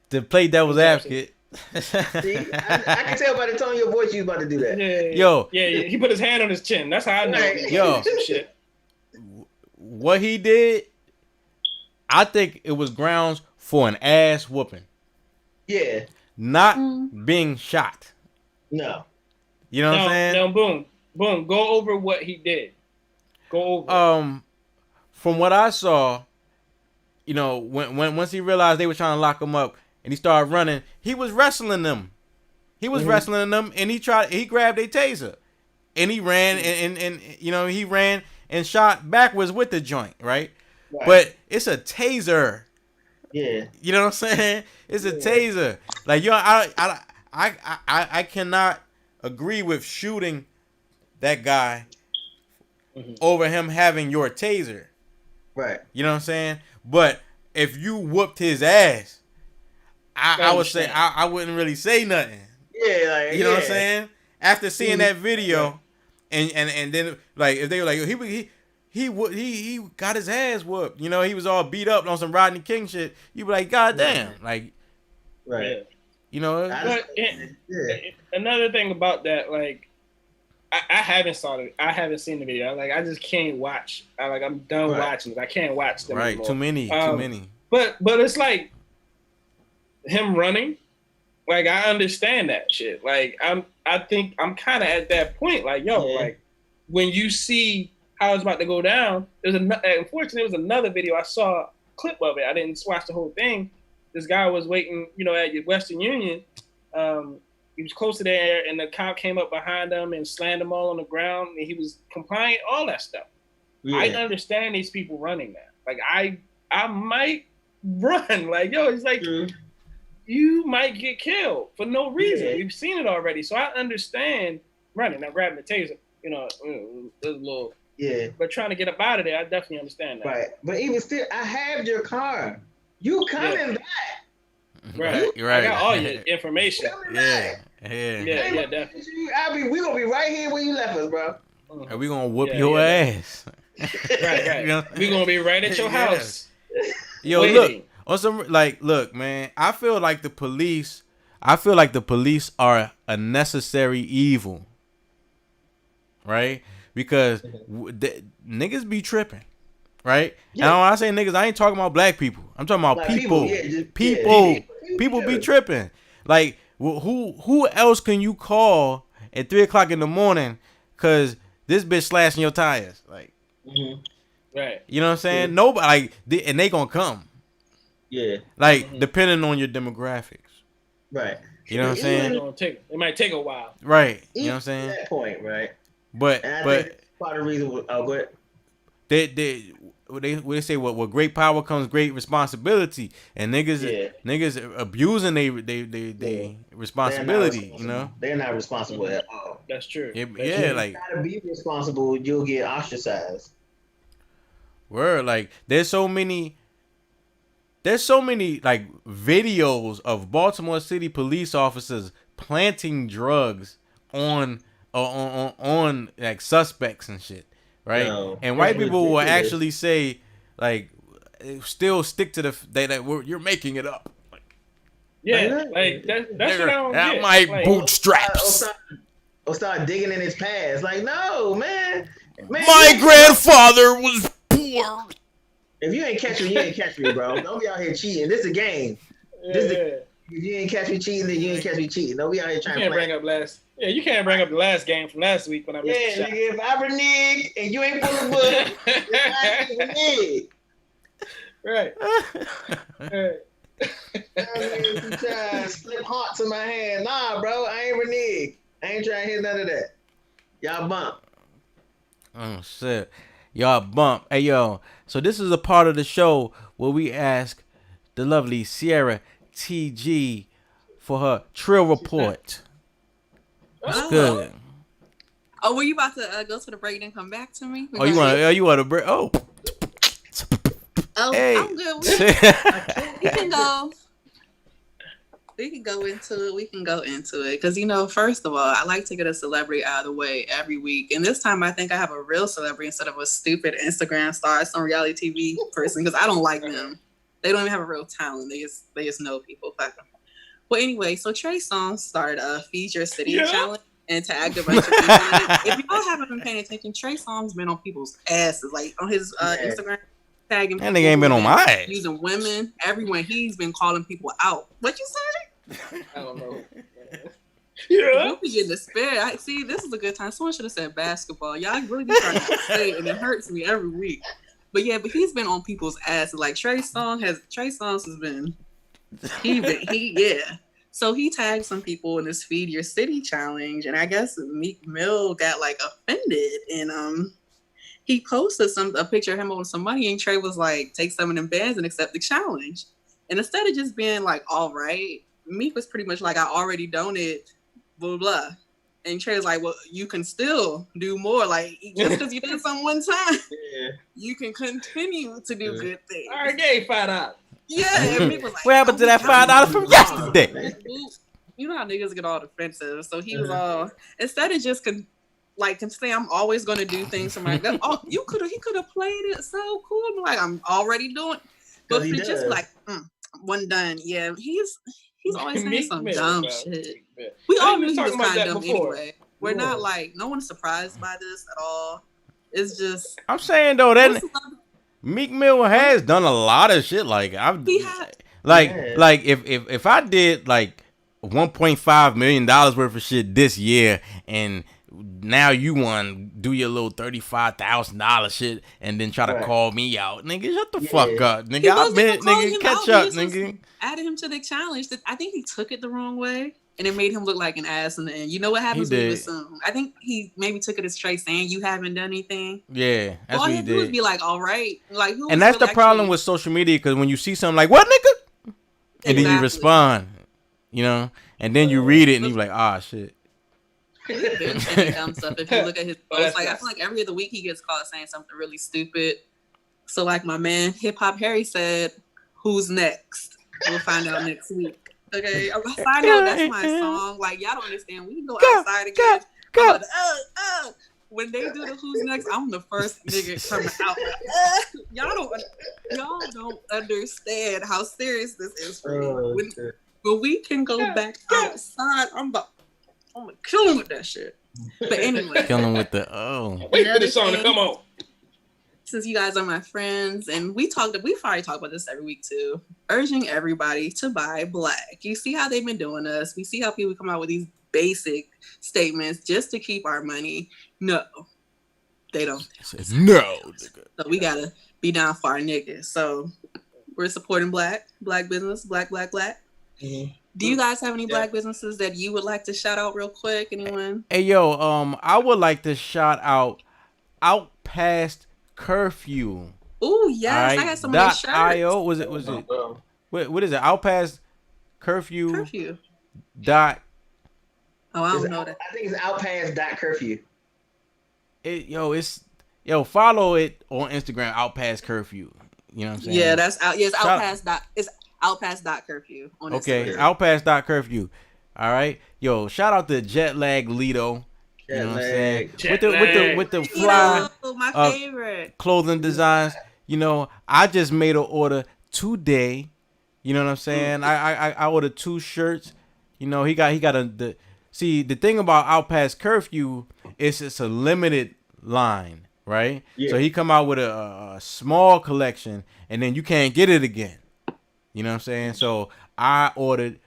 To play devil's advocate. See, I can tell by the tone of your voice you about to do that. Yo. Yeah. He put his hand on his chin. That's how I know. Yo. Some shit. What he did, I think it was grounds for an ass whooping. Yeah. Not being shot. No. You know what I'm saying? No, boom. Go over what he did. Go over. From what I saw, when once he realized they were trying to lock him up and he started running, he was wrestling them. And he grabbed a taser. And he ran and he ran and shot backwards with the joint, right? But it's a taser. Yeah. You know what I'm saying? It's a taser. Like I cannot agree with shooting that guy over him having your taser. Right. You know what I'm saying? But if you whooped his ass, I would say I wouldn't really say nothing. Yeah, like you know what I'm saying? After seeing that video, and then like if they were like he got his ass whooped, you know, he was all beat up on some Rodney King shit. You be like, God damn, like, right, you know. But another thing about that, like, I haven't seen the video. Like, I just can't watch. I'm done watching it. I can't watch them anymore. Too many. But it's like him running. Like, I understand that shit. Like, I think I'm kind of at that point. Like, yo, like when you see how it's about to go down, unfortunately, there was another video I saw a clip of it. I didn't watch the whole thing. This guy was waiting, you know, at your Western Union. He was close to there, and the cop came up behind him and slammed them all on the ground, and he was compliant, all that stuff. Yeah. I understand these people running that. Like, I might run. Like, yo, it's like, you might get killed for no reason. We've seen it already. So I understand running. Now, grabbing the taser, you know, there's a little... Yeah. But trying to get up out of there, I definitely understand that. Right. But even still, I have your car. You coming back. Right. You're right. I got all your information. Yeah, definitely. We gonna be right here where you left us, bro. And we gonna whoop your ass. Right. You know? We gonna be right at your house. Yo, waiting. Look. On some look, man. I feel like the police are a necessary evil. Right? Because niggas be tripping. Right? Yeah. And when I say niggas, I ain't talking about black people. I'm talking about people. People be tripping. Like, who else can you call at 3:00 in the morning? Cause this bitch slashing your tires. Like, right? You know what I'm saying? Yeah. Nobody. And they gonna come. Yeah. Like, depending on your demographics. Right. You know what I'm saying? It might take a while. Right. You know what I'm saying? At that point, right? But part of the reason. Go ahead. They say with great power comes great responsibility, and niggas abusing they responsibility. You know, they're not responsible at all. That's true. Like, you gotta be responsible, you'll get ostracized. Word, like there's so many like videos of Baltimore City police officers planting drugs on like suspects and shit. Right, and white people will actually say, like, still stick to you're making it up. Like, like that's what I don't get. My bootstraps. Or start digging in his past. Like, no, man. My grandfather was poor. If you ain't catch me, you ain't catch me, bro. Don't be out here cheating. This is a game. If you ain't catch me cheating, then you ain't catch me cheating. Don't be out here trying to play. You can't bring up the last game from last week when I missed the shot. If I renege and you ain't pulling the book, I renege. Right. You trying to slip hearts in my hand. Nah, bro, I ain't renege. I ain't trying to hit none of that. Y'all bump. Oh, shit. Y'all bump. Hey, yo. So this is a part of the show where we ask the lovely CIARA for her Trill Report. What's good? Oh, were you about to go to the break and come back to me? You want to break? Oh, hey. I'm good. We can go. We can go into it. Because, you know, first of all, I like to get a celebrity out of the way every week. And this time I think I have a real celebrity instead of a stupid Instagram star, some reality TV person, because I don't like them. They don't even have a real talent. They just know people. Well, anyway, so Trey Songz started a Feed Your City challenge and tagged a bunch of people. If y'all haven't been paying attention, Trey Songz been on people's asses, like on his Instagram, tagging people. And they ain't been on my ass. Using women, everyone. He's been calling people out. What you say? I don't know. Don't be getting despair. See, this is a good time. Someone should have said basketball. Y'all really be trying to say it, and it hurts me every week. But he's been on people's asses. Like Trey Songz has been. So he tagged some people in this Feed Your City challenge, and I guess Meek Mill got like offended, and he posted a picture of him holding some money, and Trey was like, "Take some of them bands and accept the challenge." And instead of just being like, "All right," Meek was pretty much like, "I already donated, blah blah," and Trey was like, "Well, you can still do more. Like just because you did something one time, you can continue to do good things." I already gave $5. Yeah, and people like, what happened to that $5 from yesterday? You know how niggas get all defensive. So he was all, instead of just like can say I'm always gonna do things for my gut. Oh, he could have played it so cool. I'm like, I'm already doing, but for just like one done. Yeah, he's always saying some dumb shit. We all knew he was kind of dumb anyway. We're not like, no one's surprised by this at all. It's just, I'm saying though that Meek Mill has done a lot of shit. Like if I did like $1.5 million worth of shit this year, and now you want to do your little $35,000 shit and then try to call me out, nigga, shut the fuck up, nigga. I bet, nigga, catch up, nigga. Added him to the challenge. I think he took it the wrong way, and it made him look like an ass in the end. You know what happens when you assume? I think he maybe took it as straight saying you haven't done anything. Yeah, that's what he did. Was be like, all right, like, and that's the problem with social media, because when you see something like, what, nigga, and then you respond, you know, and then you read it and you're like, ah, shit. He's been saying dumb stuff. If you look at his posts, like I feel like every other week he gets caught saying something really stupid. So like my man Hip Hop Harry said, "Who's next?" We'll find out next week. Okay, I know that's my song. Like y'all don't understand. We can go outside again. Go. When they do the Who's Next, I'm the first nigga coming out. Y'all don't understand how serious this is for me. But we can go back outside. I'm gonna kill him with that shit. But anyway. Kill him with the Wait for the song to come on. Since you guys are my friends, and we've already talked about this every week too, urging everybody to buy black. You see how they've been doing us. We see how people come out with these basic statements just to keep our money. No, they don't. No. So we gotta be down for our niggas. So we're supporting black business, black. Mm-hmm. Do you guys have any black businesses that you would like to shout out real quick? Anyone? Hey yo, I would like to shout out Past Curfew. Oh yes, right. I got some of those shirts. .io was it? What is it? Outpast Curfew. Curfew. Dot. Oh, I don't know that. I think it's Outpast.curfew. Follow it on Instagram. Outpast Curfew. You know what I'm saying? Yeah, that's out. Yes, It's Outpast.curfew on Instagram. Okay, Outpast.curfew. All right, yo, shout out to Jetlag Lido. You know what I'm saying? With the fly, my favorite clothing designs. You know, I just made an order today. You know what I'm saying? I ordered 2 shirts. You know, he got the thing about Outpast Curfew is it's a limited line, right? Yeah. So he come out with a small collection, and then you can't get it again. You know what I'm saying? So I ordered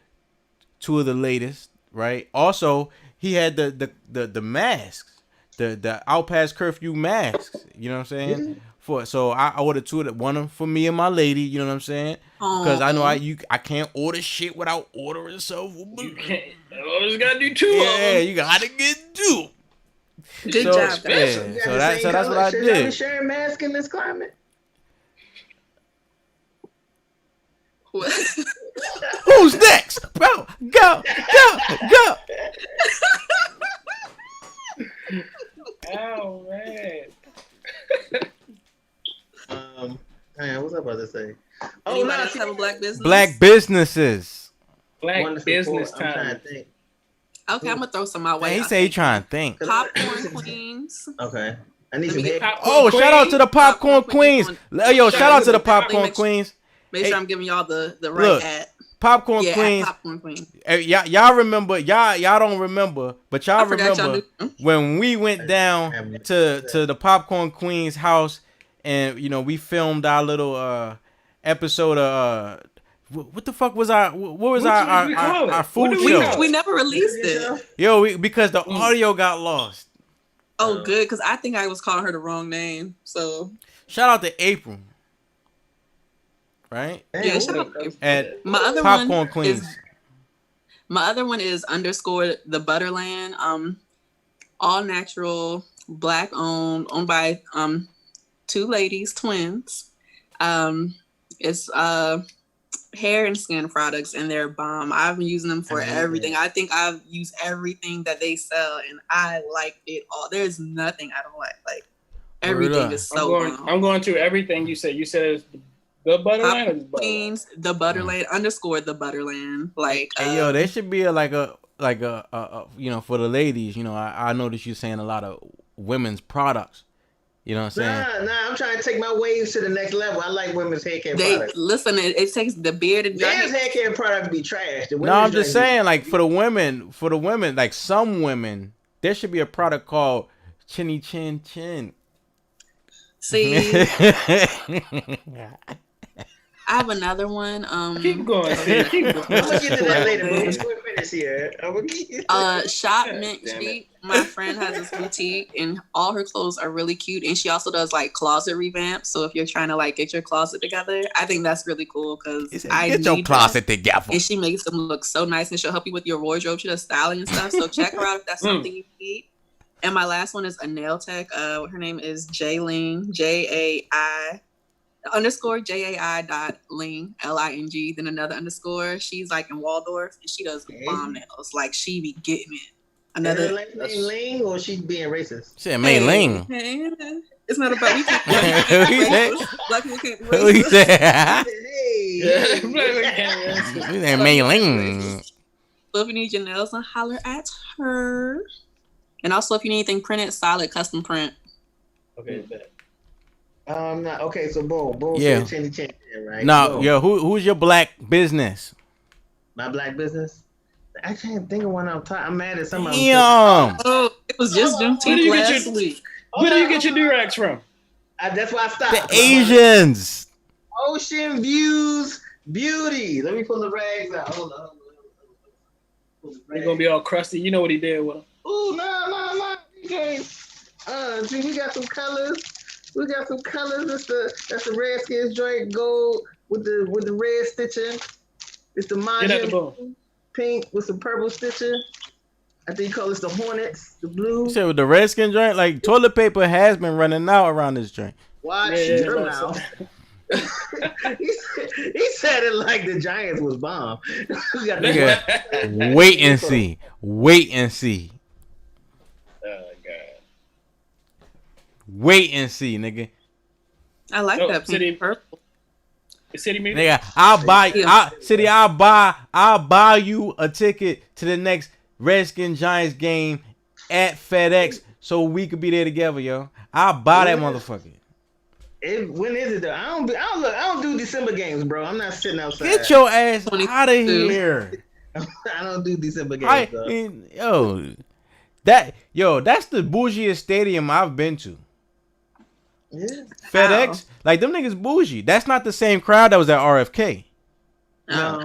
2 of the latest, right? Also, he had the masks, the Outpast Curfew masks. You know what I'm saying? So I ordered 2 of them, one for me and my lady. You know what I'm saying? Because I know I can't order shit without ordering something. You can't. You always gotta do 2 of them. Yeah, you gotta get 2. Good job. Yeah, so that's what I did. Sharing mask in this climate. Who's next, bro? Go. Oh man. Man, what's I about to say? Anybody else have a black business? Black businesses. Black business time. I'm trying to think. Okay, I'm gonna throw some out. He say he trying to think. Popcorn Queens. Okay. I need some hip. Shout out to the Popcorn Queens. Yo, shout out to the Popcorn Queens. Make sure I'm giving y'all the right ad. Popcorn Queens. Popcorn Queen. Y'all remember? Y'all don't remember, but y'all remember when we went down to the Popcorn Queen's house, and you know we filmed our little episode of what the fuck was our food show? We never released it. Yo, because the audio got lost. Oh, good, because I think I was calling her the wrong name. So shout out to April. Right? Yeah, shout out at my other Popcorn Queens. My other one is _ the Butterland. All natural, black owned by 2 ladies, twins. It's hair and skin products, and they're bomb. I've been using them for everything. I think I've used everything that they sell, and I like it all. There's nothing I don't like. Like everything is so bomb. I'm going to everything you said. You said it's the Butterland or Queens, the Butterland _ the Butterland. Like hey, yo, there should be a like you know, for the ladies, you know, I noticed you saying a lot of women's products. You know what I'm saying? Nah, I'm trying to take my waves to the next level. I like women's hair care products. Listen, it takes the beard and men's hair care product be trash. No, I'm just saying, like for the women, like some women, there should be a product called Chinny Chin Chin. See, I have another one. Keep going. Keep going. I'm gonna get to that later. We're finished here. Shop Mint Street. My friend has this boutique, and all her clothes are really cute. And she also does like closet revamp. So if you're trying to like get your closet together, I think that's really cool because get your closet together. And she makes them look so nice, and she'll help you with your wardrobe. She does styling and stuff. So check her out if that's something you need. And my last one is a nail tech. Her name is Jailing, JAI_JAI.Ling, LING, then another underscore. She's like in Waldorf, and she does bomb nails. Like she be getting it. Another Ling, or she being racist? She said May Ling. Hey, it's not about we can't black people can't be racist. He said, hey. May Ling. So if you need your nails, then holler at her. And also, if you need anything printed, solid custom print. Okay, bet. Okay, so boom, yeah. Chinny Chin, right? No, yo, who's your black business? My black business? I can't think of one I'm mad at somebody. Damn. Oh, it was just Juneteenth last week. Where do you get your Durags from? That's why I stopped. The Asians. Ocean Views Beauty. Let me pull the rags out. Hold on. They're gonna be all crusty. You know what he did with them. Ooh, no. Okay. See, we got some colors. That's the Redskins joint gold with the red stitching. It's the Majin pink with some purple stitching. I think you call this the Hornets, the blue. You said with the Redskin joint, like toilet paper has been running out around this joint. Watch your mouth. He said it like the Giants was bomb. Wait and see. Wait and see. Oh God. Wait and see, nigga. I like that pink purple. City meeting? Nigga, I'll buy you a ticket to the next Redskin Giants game at FedEx so we could be there together, yo. I'll buy that motherfucker. When is it though? I don't do December games, bro. I'm not sitting outside. Get your ass out of here. I don't do December games, though. That's the bougiest stadium I've been to. Yeah. FedEx, like them niggas bougie. That's not the same crowd that was at RFK. No.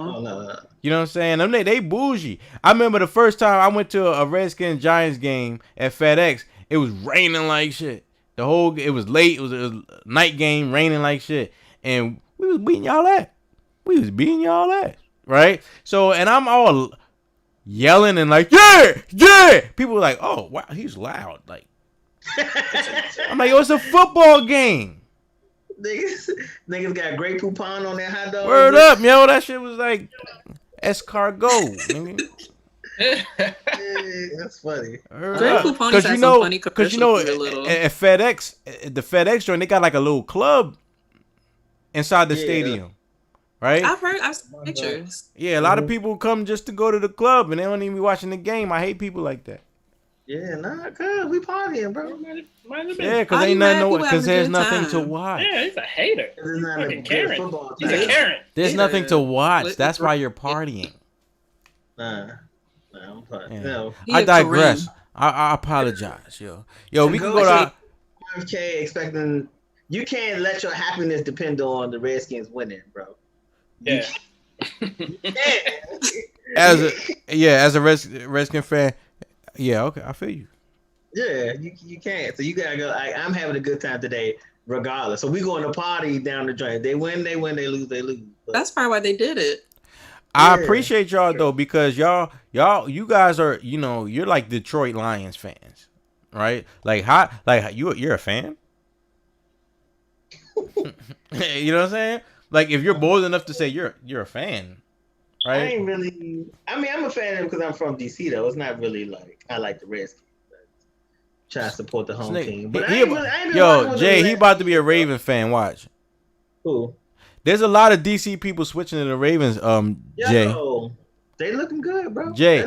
You know what I'm saying? They bougie. I remember the first time I went to a Redskins Giants game at FedEx. It was raining like shit. It was late. It was a night game, raining like shit, and we was beating y'all ass. Right? So, and I'm all yelling and like, yeah. People were like, oh wow, he's loud. Like, I'm like, it's a football game. Niggas got Grey Poupon on their hot dogs. Word up, yo. That shit was like escargot. That's funny. Because you know, at FedEx, the FedEx joint, they got like a little club inside the stadium, right? I've seen pictures. Yeah, a lot of people come just to go to the club and they don't even be watching the game. I hate people like that. Yeah, cause we partying, bro. Yeah, because there's nothing to watch. Yeah, he's a hater. He's not a Karen. Football He's a Karen. There's nothing to watch. That's why you're partying. Nah, I'm partying. Yeah. No. I digress. I apologize, yo. We can go to RFK expecting. You can't let your happiness depend on the Redskins winning, bro. Yeah. As a Redskin fan. Yeah, okay, I feel you. Yeah, you can't. So you gotta go. I'm having a good time today, regardless. So we going to party down the drain. They win, they lose, they lose. But that's probably why they did it. I appreciate y'all though, because you guys are, you're like Detroit Lions fans, right? Like you're a fan. You know what I'm saying? Like if you're bold enough to say you're a fan. Right? I ain't really. I mean, I'm a fan of them because I'm from DC. Though it's not really like I like the Redskins. Try to support the home team. But Jay, he about to be a Raven fan. Watch. Who? There's a lot of DC people switching to the Ravens. Jay. They looking good, bro. Jay.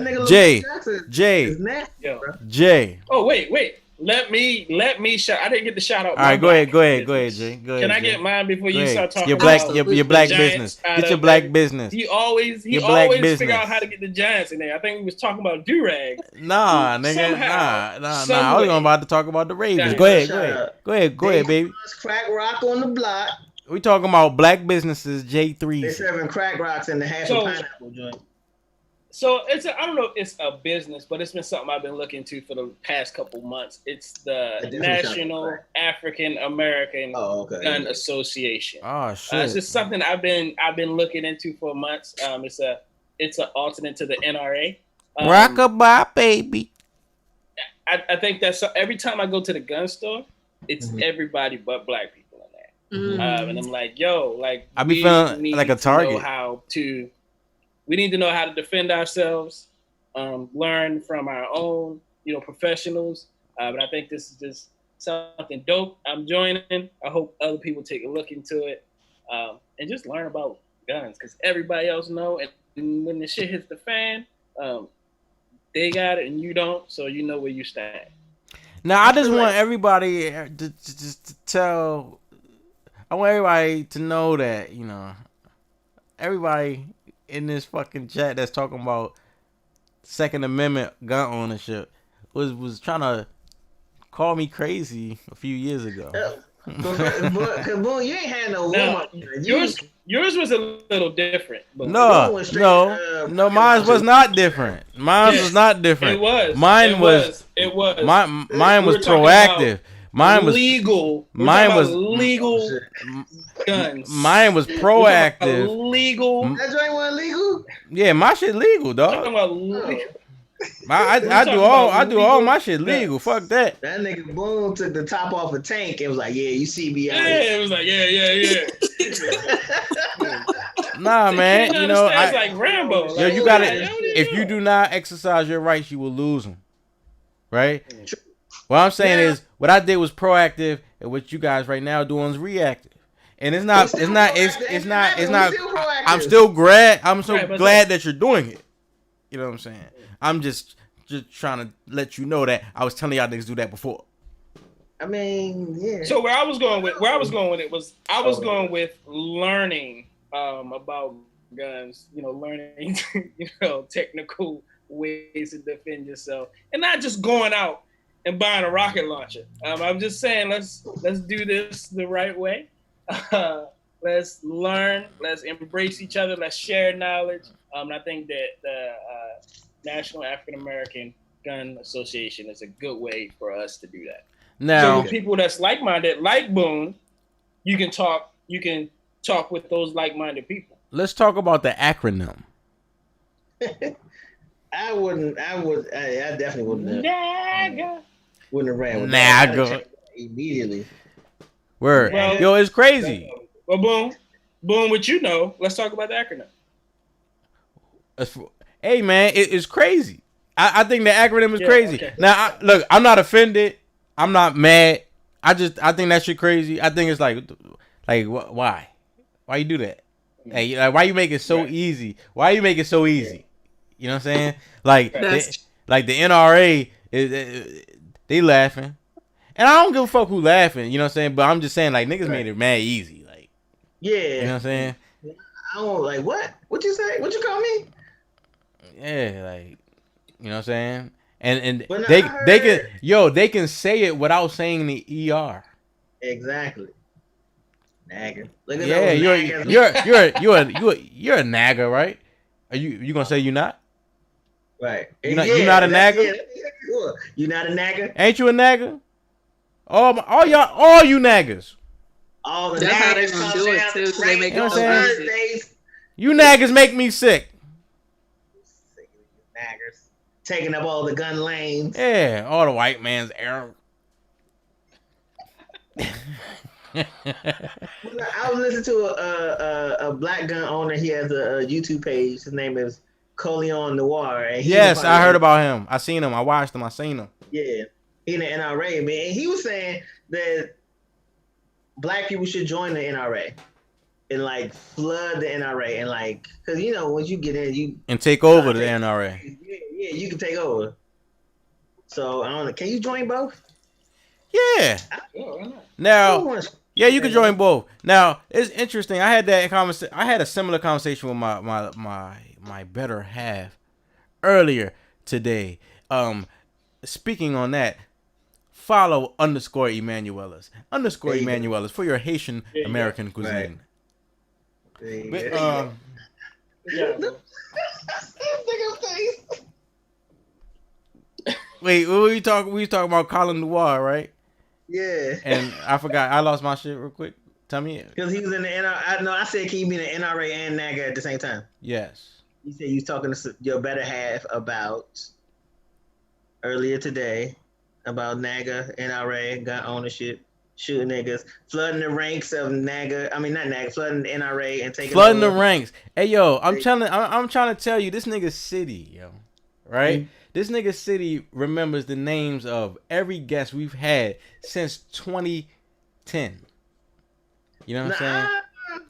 Oh, wait. Let me shout. I didn't get the shout out. All right, go ahead, Jay. Can I get mine before you start talking your black business? Get your black business. He always figure out how to get the Giants in there. I think we was talking about Durag. Nah, nigga. Nah. I was about to talk about the Ravens. Go ahead, baby. Crack rock on the block. We talking about black businesses, J3s. They serving crack rocks in the half of pineapple joint. So I don't know if it's a business, but it's been something I've been looking to for the past couple months. It's the National African American Gun Association. Oh shit! It's just something I've been looking into for months. It's an alternate to the NRA. Rockabye, baby. I think that's every time I go to the gun store, it's everybody but black people in there. And I'm like, I be feeling like a target. We need to know how to defend ourselves, learn from our own, professionals. But I think this is just something dope. I'm joining. I hope other people take a look into it and just learn about guns, because everybody else know. And when the shit hits the fan, they got it and you don't, so you know where you stand. Now, I just want everybody to tell. I want everybody to know that everybody in this fucking chat that's talking about Second Amendment gun ownership was trying to call me crazy a few years ago. But Boone, you ain't had no warm-up. Yours was a little different. But no, mine was not different. Mine was not different. It was. Mine was proactive. Mine was legal. Mine was legal guns. Mine was proactive. Legal. That joint wasn't legal? Yeah, my shit legal, dog. I do all my shit legal. Fuck that. That nigga Boone took the top off a tank and was like, "Yeah, you see me out." Yeah, it was like, yeah. Nah, man. It's like Rambo. Yo, you gotta. If you do not exercise your rights, you will lose them. Right. What I'm saying is, what I did was proactive, and what you guys right now doing is reactive. And it's not. I'm still glad. I'm so glad that you're doing it. You know what I'm saying? I'm just trying to let you know that I was telling y'all niggas do that before. I mean, yeah. So where I was going with it was going with learning about guns. Learning technical ways to defend yourself, and not just going out and buying a rocket launcher. I'm just saying, let's do this the right way. Let's learn. Let's embrace each other. Let's share knowledge. I think that the National African American Gun Association is a good way for us to do that. Now, so people that's like-minded, like Boone, you can talk with those like-minded people. Let's talk about the acronym. I definitely wouldn't. NAGA. Wouldn't have ran with NAGA immediately. Word. Well, yo, it's crazy. Well, Boone, what you know? Let's talk about the acronym. Hey, man, it's crazy. I think the acronym is crazy. Okay. Now, look, I'm not offended. I'm not mad. I think that shit crazy. I think it's like why? Why you do that? Hey, why you make it so easy? Why you make it so easy? You know what I'm saying? Like the NRA, they laughing. And I don't give a fuck who laughing, you know what I'm saying? But I'm just saying, like, niggas made it mad easy. Like, yeah. You know what I'm saying? I don't like, what? What you say? What you call me? Yeah, like, you know what I'm saying? And they can say it without saying the ER. Exactly. Nagger. Look at you're a nagger, right? Are you gonna say you're not? Right. You're not a nagger? Yeah, you not a nagger? Ain't you a nagger? All you naggers. All the That's naggers how they gonna do it too, because they make it so easy. You naggers make me sick. Naggers. Taking up all the gun lanes. Yeah, all the white man's error. I was listening to a black gun owner. He has a YouTube page. His name is Coleon Noir. And yes, I heard about him. I seen him. I watched him. I seen him. Yeah, in the NRA, man. And he was saying that black people should join the NRA. and like flood the NRA and like, cause you know once you get in, you and take over the NRA. Yeah, you can take over. So I don't know. Can you join both? Yeah. Now, yeah, you can join both. Now it's interesting. I had that conversation. I had a similar conversation with my better half earlier today. Speaking on that, follow _EMMANUELLA'S _EMMANUELLA'S for your Haitian American cuisine. Right. But, wait, what were we talking? We talking about Colin Noir, right? Yeah. And I forgot. I lost my shit real quick. Tell me. Because he was in the NRA. No, I said, can you be in the NRA and NAGA at the same time? Yes. You said you was talking to your better half about earlier today about NAGA, NRA, gun ownership, shooting niggas, flooding the ranks of NAGA. I mean, not NAGA, flooding the NRA and taking flooding the ranks. Hey, yo, I'm trying to tell you, this nigga City, yo, right? Mm-hmm. This nigga City remembers the names of every guest we've had since 2010. You know what I'm saying?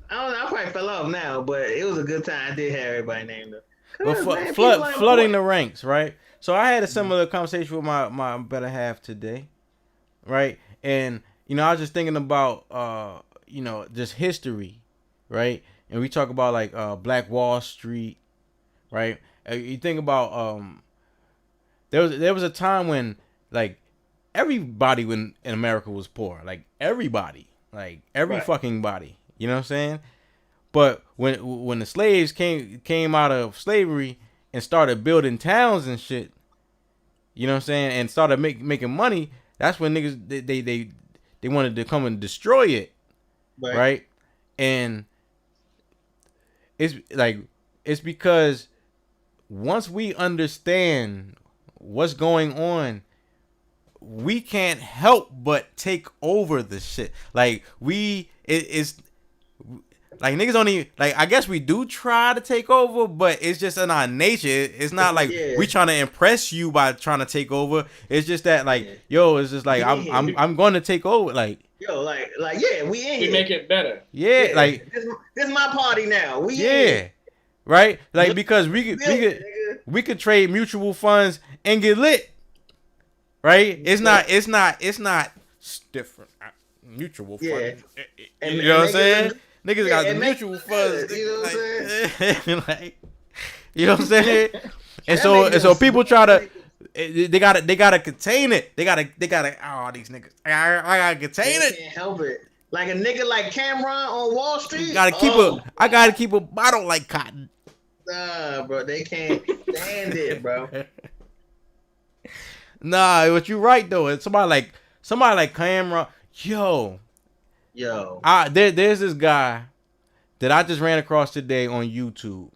I don't know. I probably fell off now, but it was a good time. I did have everybody named up. But flooding the ranks, right? So I had a similar conversation with my better half today, right? And you know, I was just thinking about you know, just history, right? And we talk about like Black Wall Street, right? You think about there was a time when like everybody in America was poor, like everybody, like every fucking body. You know what I'm saying? But when the slaves came out of slavery and started building towns and shit, you know what I'm saying, and started making money, that's when niggas they wanted to come and destroy it, right? And it's because once we understand what's going on, we can't help but take over the shit. Like it's like niggas don't even, like, I guess we do try to take over, but it's just in our nature. It's not like we trying to impress you by trying to take over. It's just that like, yo, it's just like I'm going to take over. Like, yo, like yeah, we in here. We make it better. Yeah, like this is my party now. We in here. Right? Like, because we could trade mutual funds and get lit. Right? It's not different. Mutual funds. You know what I'm saying? Niggas got the mutual funds. You know what I'm saying? Like, you know what I'm saying? And so people try to, they gotta contain it. They gotta these niggas. I gotta contain it. Can't help it. Like a nigga like Cameron on Wall Street. I gotta keep a bottle like cotton. Nah, bro, they can't stand it, bro. Nah, but you're right though. It's somebody like Cameron. There's this guy that I just ran across today on YouTube.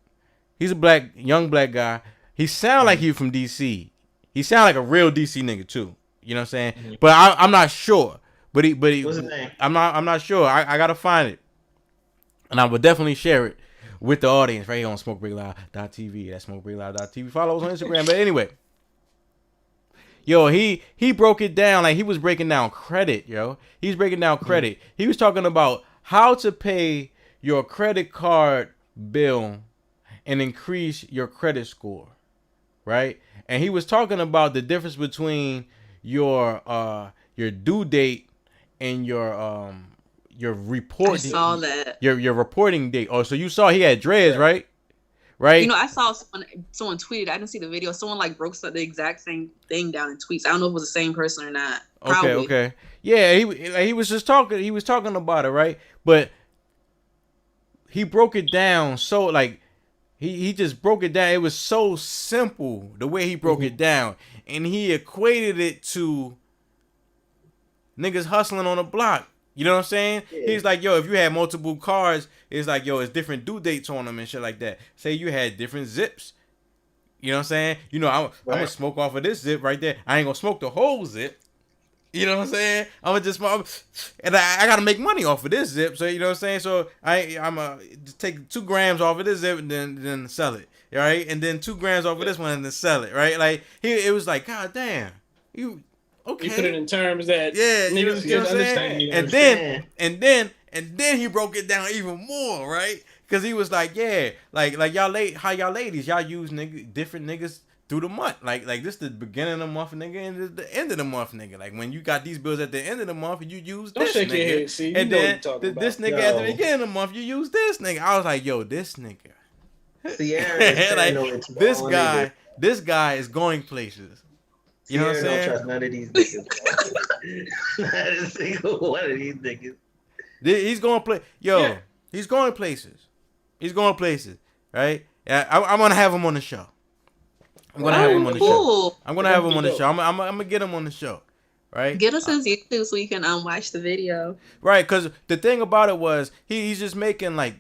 He's a young black guy. He sound like he from DC. He sound like a real DC nigga too. You know what I'm saying? Mm-hmm. But I'm not sure. But he what's his name? I'm not sure. I gotta find it, and I will definitely share it with the audience right here on SMOKEBREAKLIVE.tv. That's SMOKEBREAKLIVE.tv. Follow us on Instagram. But anyway, yo, he broke it down like he was breaking down credit, yo. He's breaking down credit. He was talking about how to pay your credit card bill and increase your credit score, right? And he was talking about the difference between your due date and your report. I saw that. Your reporting date. Oh, so you saw he had dreads, right? Right. You know, I saw someone tweeted. I didn't see the video. Someone like broke the exact same thing down in tweets. I don't know if it was the same person or not. Probably. Okay. Yeah, he was just talking. He was talking about it, right? But he broke it down so like he just broke it down. It was so simple the way he broke it down, and he equated it to niggas hustling on the block. You know what I'm saying? Yeah. He's like, yo, if you had multiple cars, it's like, yo, it's different due dates on them and shit like that. Say you had different zips. You know what I'm saying? You know, I'm going to smoke off of this zip right there. I ain't going to smoke the whole zip. You know what I'm saying? I'm going to just smoke. And I got to make money off of this zip. So, you know what I'm saying? So, I'm going to take 2 grams off of this zip and then sell it. Right? And then 2 grams off of this one and then sell it. Right? Like, it was like, God damn. Okay. You put it in terms that niggas can understand. And And then he broke it down even more, right? Because he was like, yeah, like y'all how y'all ladies, y'all use different niggas through the month. Like this the beginning of the month, nigga, and the end of the month, nigga. Like when you got these bills at the end of the month, you use this nigga. Your head, see, and then this nigga at the beginning of the month, you use this nigga. I was like, yo, this nigga. CIARA like, this guy is going places. You know what I'm saying? Don't trust none of these niggas. Not a single one of these niggas. He's going He's going places. He's going places, right? I'm gonna have him on the show. I'm gonna have him on the show. I'm gonna get him on the show, right? Get us his YouTube so we can watch the video. Right, because the thing about it was he's just making like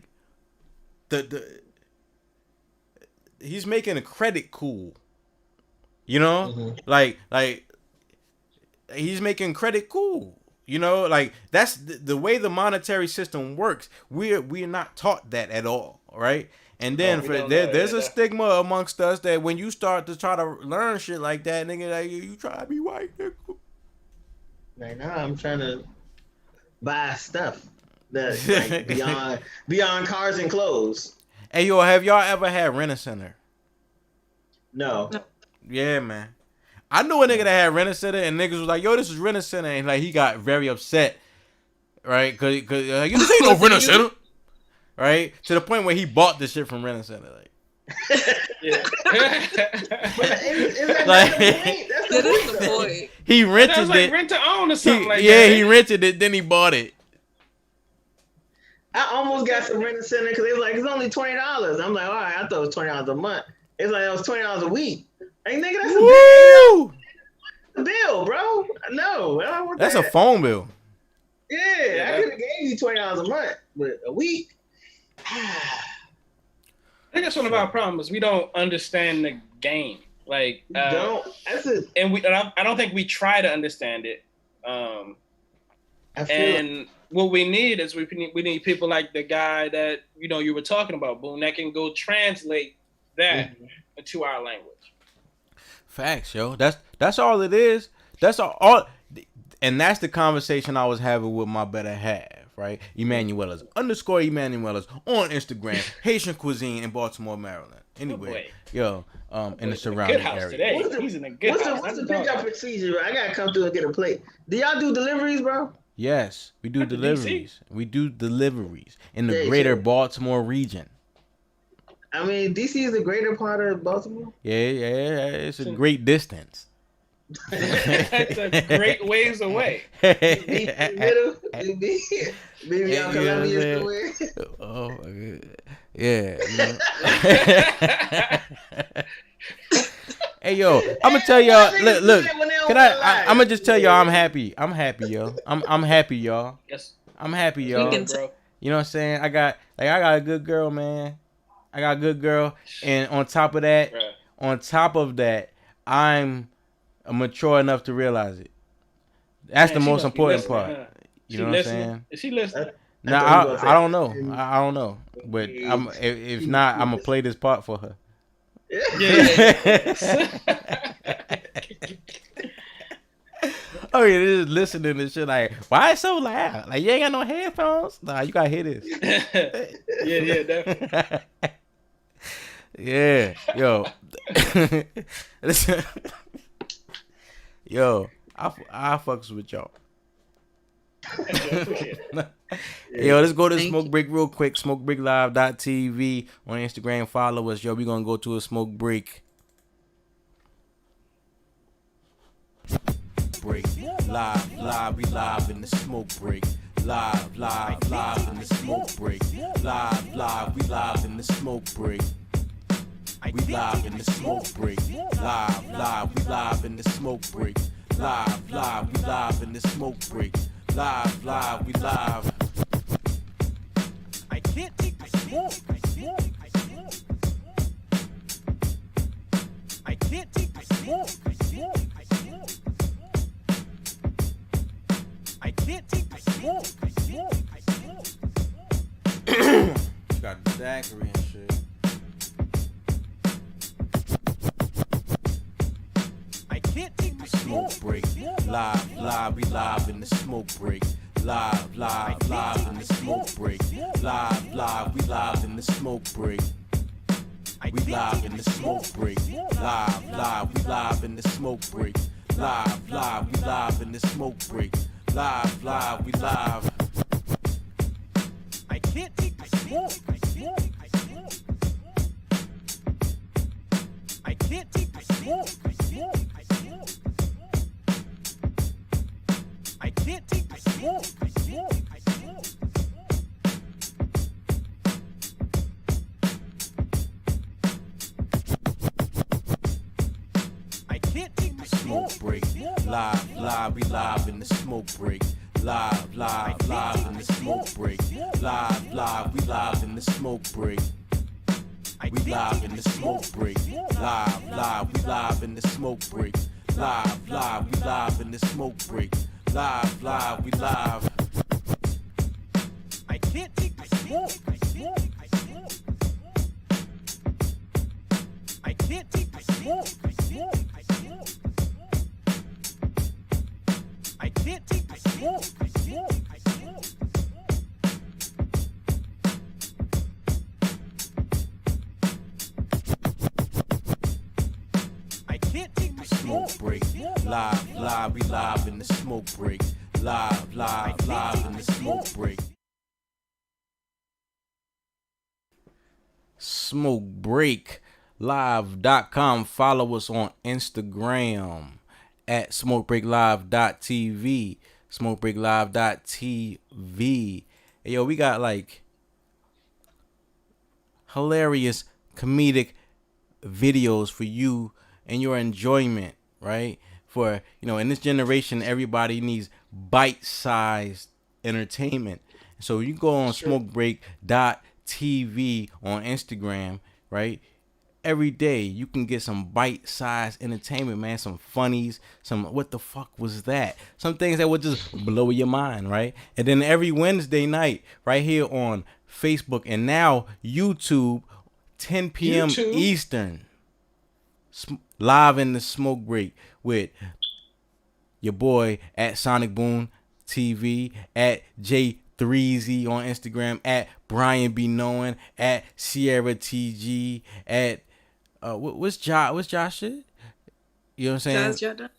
he's making a credit cool. You know? Mm-hmm. Like he's making credit cool. You know, like that's the way the monetary system works. We're not taught that at all, right? And then there's a stigma amongst us that when you start to try to learn shit like that, nigga, like you try to be white, nigga. Right now, I'm trying to buy stuff that's like beyond cars and clothes. Hey, yo, have y'all ever had Rent-A-Center? No. Yeah, man. I knew a nigga that had Rent-A-Center, and niggas was like, yo, this is Rent-A-Center, and like he got very upset, right? Cause you this ain't no Rent-A-Center, right? To the point where he bought the shit from Rent-A-Center, like. Yeah. That is the point. He rented it. Like rent to own or something like that. Yeah, he rented it, then he bought it. I almost got some Rent-A-Center because it was like, it's only $20. I'm like, all right, I thought it was $20 a month. It's like, it was $20 a week. Like, nigga, that's a bill, bro. No, I don't want that's that. A phone bill. Yeah, I could have gave you $20 a month, but a week. I think that's one of our problems. We don't understand the game. Like, don't. That's it. And I don't think we try to understand it. What we need is we need people like the guy that you were talking about, Boone, that can go translate that into our language. Facts, yo. That's all it is. That's all. And that's the conversation I was having with my better half, right? EMMANUELLA'S _EMMANUELLA'S on Instagram, Haitian cuisine in Baltimore, Maryland. Anyway, yo, in the surrounding area. Today. He's in a good house. What's the pickup procedure? I gotta come through and get a plate. Do y'all do deliveries, bro? Yes, we do deliveries. We do deliveries in the greater Baltimore region. I mean, DC is a greater part of Baltimore. Yeah, it's a great distance. That's a great ways away. Maybe y'all Columbia somewhere. Oh my God. Yeah. Hey yo, I'm gonna tell y'all. Look. Can I'm gonna just tell y'all I'm happy. I'm happy, yo. I'm happy, y'all. Yes. I'm happy, y'all. You know what I'm saying? I got a good girl, man. I got a good girl, and on top of that, I'm mature enough to realize it. That's the most important part. You know what I'm saying? Is she listening? No, I don't know. I don't know. But if not, I'm gonna play this part for her. Yeah. Oh, you're just listening to shit like, why it's so loud? Like, you ain't got no headphones? Nah, you gotta hear this. Yeah, definitely. Yeah, yo. Listen. Yo, I fucks with y'all. Yo, let's go to Smoke Break real quick. SMOKEBREAKLIVE.tv on Instagram. Follow us, yo. We gonna go to a smoke break. Break live, we live in the smoke break. Live in the smoke break. Live, we live in the smoke break. We live in the smoke break. Live, we live in the smoke break. Live, we live in the smoke break. Live, we live. I can't take the smoke. I can't take the smoke. I can't take the smoke. Got the daiquiri and shit. I can't take the smoke break. Live, we live in the smoke break. Live, live, live in the smoke break. Live, live, we live in the smoke break. We live in the smoke break. Live, live, we live in the smoke break. Live, live, we live in the smoke break. Live, live, we live. I can't take the smoke. I can't take the smoke. I can't take the smoke. I can't take the smoke break. Live, live, we live in the smoke break. Live, live, live in the smoke break. Live, live, we live in the smoke break. We live in the smoke break. Live, live, we live in the smoke break. Live, live, we live in the smoke break. Live, live, we live. I can't take the smoke. I can't take the smoke. I can't take the smoke. I can't take the smoke break. Live, live, we live in the smoke break. Live, live, live in the smoke break. SmokeBreakLive.com. Follow us on Instagram at SmokeBreakLive.tv. SmokeBreakLive.tv. Hey, yo, we got like hilarious comedic videos for you and your enjoyment, right? For, you know, in this generation, everybody needs bite-sized entertainment. So you go on SmokeBreak.tv on Instagram, right? Every day you can get some bite-sized entertainment, man. Some funnies, some what the fuck was that? Some things that would just blow your mind, right? And then every Wednesday night, right here on Facebook and now YouTube, 10 p.m. Eastern, live in the smoke break with your boy at SONICBOONETV, at J3Z on Instagram, at BRYANBEKNOWIN, at ciaratg, at what's Josh shit? You know what I'm saying? Jot down.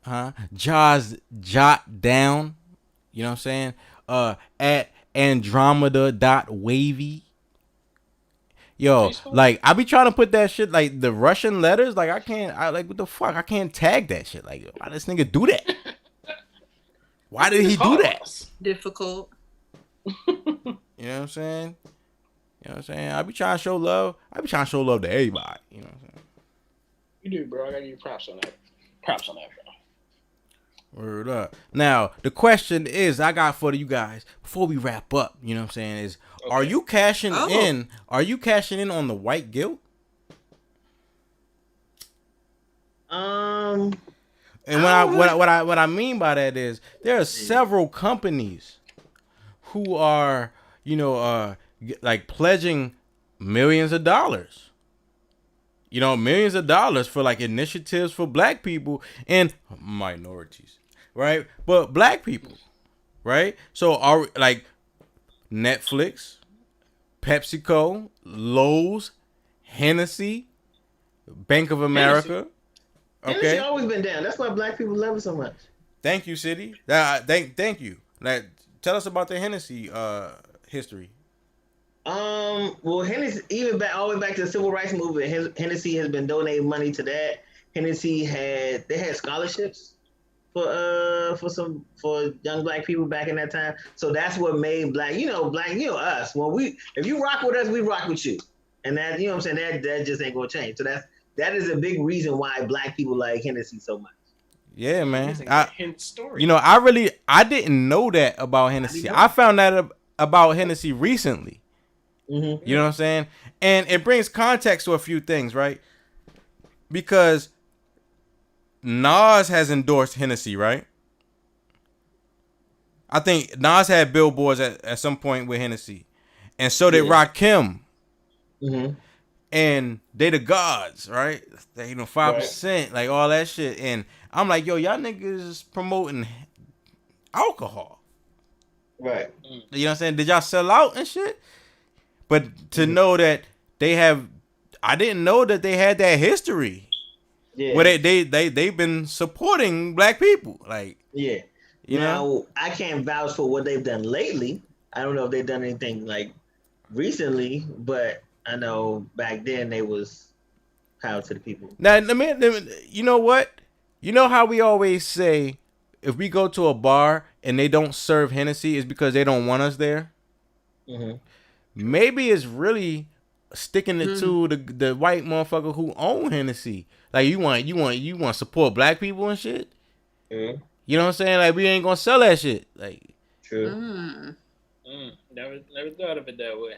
Huh? Jaws jot down. You know what I'm saying? At Andromeda.wavy. Yo, like I be trying to put that shit like the Russian letters. Like I like what the fuck? I can't tag that shit. Like why this nigga do that? Why did he do that? Difficult. You know what I'm saying? You know what I'm saying? I be trying to show love. I be trying to show love to everybody. You know what I'm saying? You do, bro. I gotta give you props on that. Props on that, bro. Word up. Now, the question is I got for you guys before we wrap up, you know what I'm saying, is are you cashing in? Are you cashing in on the white guilt? And what I mean by that is there are several companies who are, you know, like pledging millions of dollars. You know, millions of dollars for like initiatives for black people and minorities, right? But black people, right? So are like Netflix, PepsiCo, Lowe's, Hennessy, Bank of America. Hennessy always been down. That's why black people love it so much. Thank you, City. Thank you. Like, tell us about the Hennessy history. Well, Hennessy, even all the way back to the civil rights movement, Hennessy has been donating money to that. Hennessy had scholarships for young black people back in that time. So that's what made us. If you rock with us, we rock with you. And that, you know what I'm saying, that just ain't gonna change. So that is a big reason why black people like Hennessy so much. Yeah, man. Story. You know, I didn't know that about Hennessy. I found that about Hennessy recently. Mm-hmm. You know what I'm saying? And it brings context to a few things, right? Because Nas has endorsed Hennessy, right? I think Nas had billboards at some point with Hennessy. And so did Rakim. Mm-hmm. And they the gods, right? They, 5%, like all that shit. And I'm like, yo, y'all niggas is promoting alcohol. Right. You know what I'm saying? Did y'all sell out and shit? But to know that they have, I didn't know that they had that history. Yeah. Where they've been supporting black people. Like, yeah. You know? I can't vouch for what they've done lately. I don't know if they've done anything like recently, but I know back then they was power to the people. Now, you know what? You know how we always say, if we go to a bar and they don't serve Hennessy, it's because they don't want us there. Mm-hmm. Maybe it's really sticking it to the white motherfucker who own Hennessy. Like you want to support black people and shit. Mm-hmm. You know what I'm saying? Like we ain't gonna sell that shit. Like true. Never thought of it that way.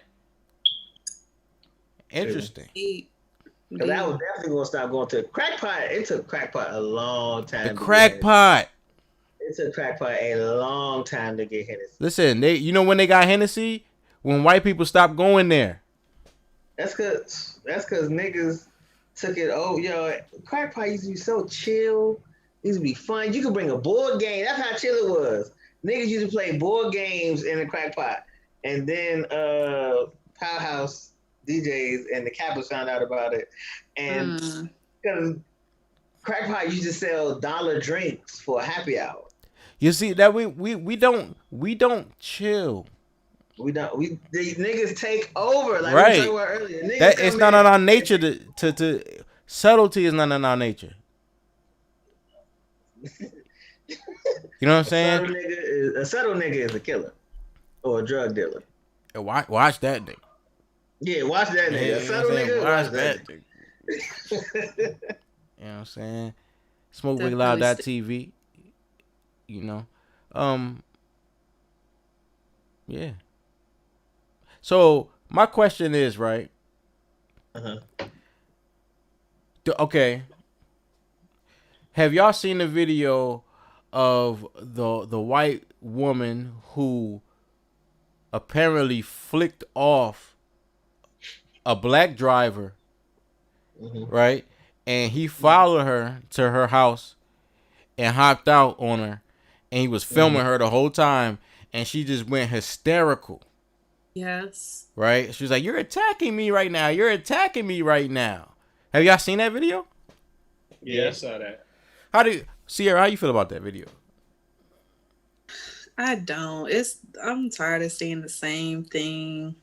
Interesting. Because I was definitely gonna stop going to crackpot. It took crackpot a long time. The crackpot. It took crackpot a long time to get Hennessy. Listen, you know when they got Hennessy? When white people stopped going there. That's cause niggas took it. Oh, yo, crackpot used to be so chill. It used to be fun. You could bring a board game. That's how chill it was. Niggas used to play board games in the crackpot. And then Powerhouse DJs and the Kappas found out about it. And because crackpot used to sell dollar drinks for a happy hour. You see that we don't chill. These niggas take over, like right. we talked about earlier. Niggas that it's not in our nature to subtlety is not in our nature. You know what I'm saying? A subtle nigga is a killer or a drug dealer. Watch that nigga. Yeah, watch that nigga. A subtle nigga, watch that nigga. You know what I'm saying? SMOKEBREAKLIVE.tv. You know, yeah. So my question is, right? Okay. Have y'all seen the video of the white woman who apparently flicked off a black driver, right? And he followed her to her house and hopped out on her, and he was filming her the whole time, and she just went hysterical. Yes. Right? She was like, "You're attacking me right now. You're attacking me right now." Have y'all seen that video? Yeah, I saw that. Ciara, how you feel about that video? I don't. I'm tired of seeing the same thing.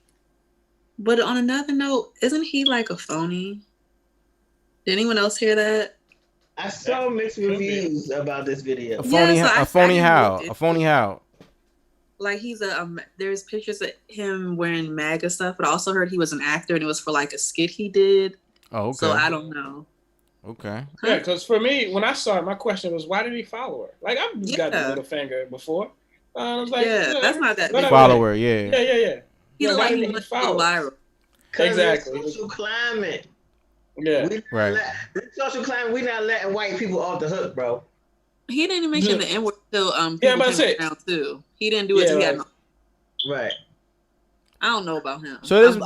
But on another note, isn't he like a phony? Did anyone else hear that? I saw mixed reviews about this video. A phony how? Like he's there's pictures of him wearing MAGA stuff, but I also heard he was an actor and it was for like a skit he did. Oh, okay. So I don't know. Okay. Yeah, because for me, when I saw it, my question was, why did he follow her? Like, I've got the little finger before. I was like, that's not that big. Follower, yeah. Yeah. He looked like he went viral. Exactly. Social climate. Yeah. Right. This social climate, we're not letting white people off the hook, bro. He didn't even mention the N-word till yeah, but say too. He didn't do it till he had no. Right. I don't know about him. So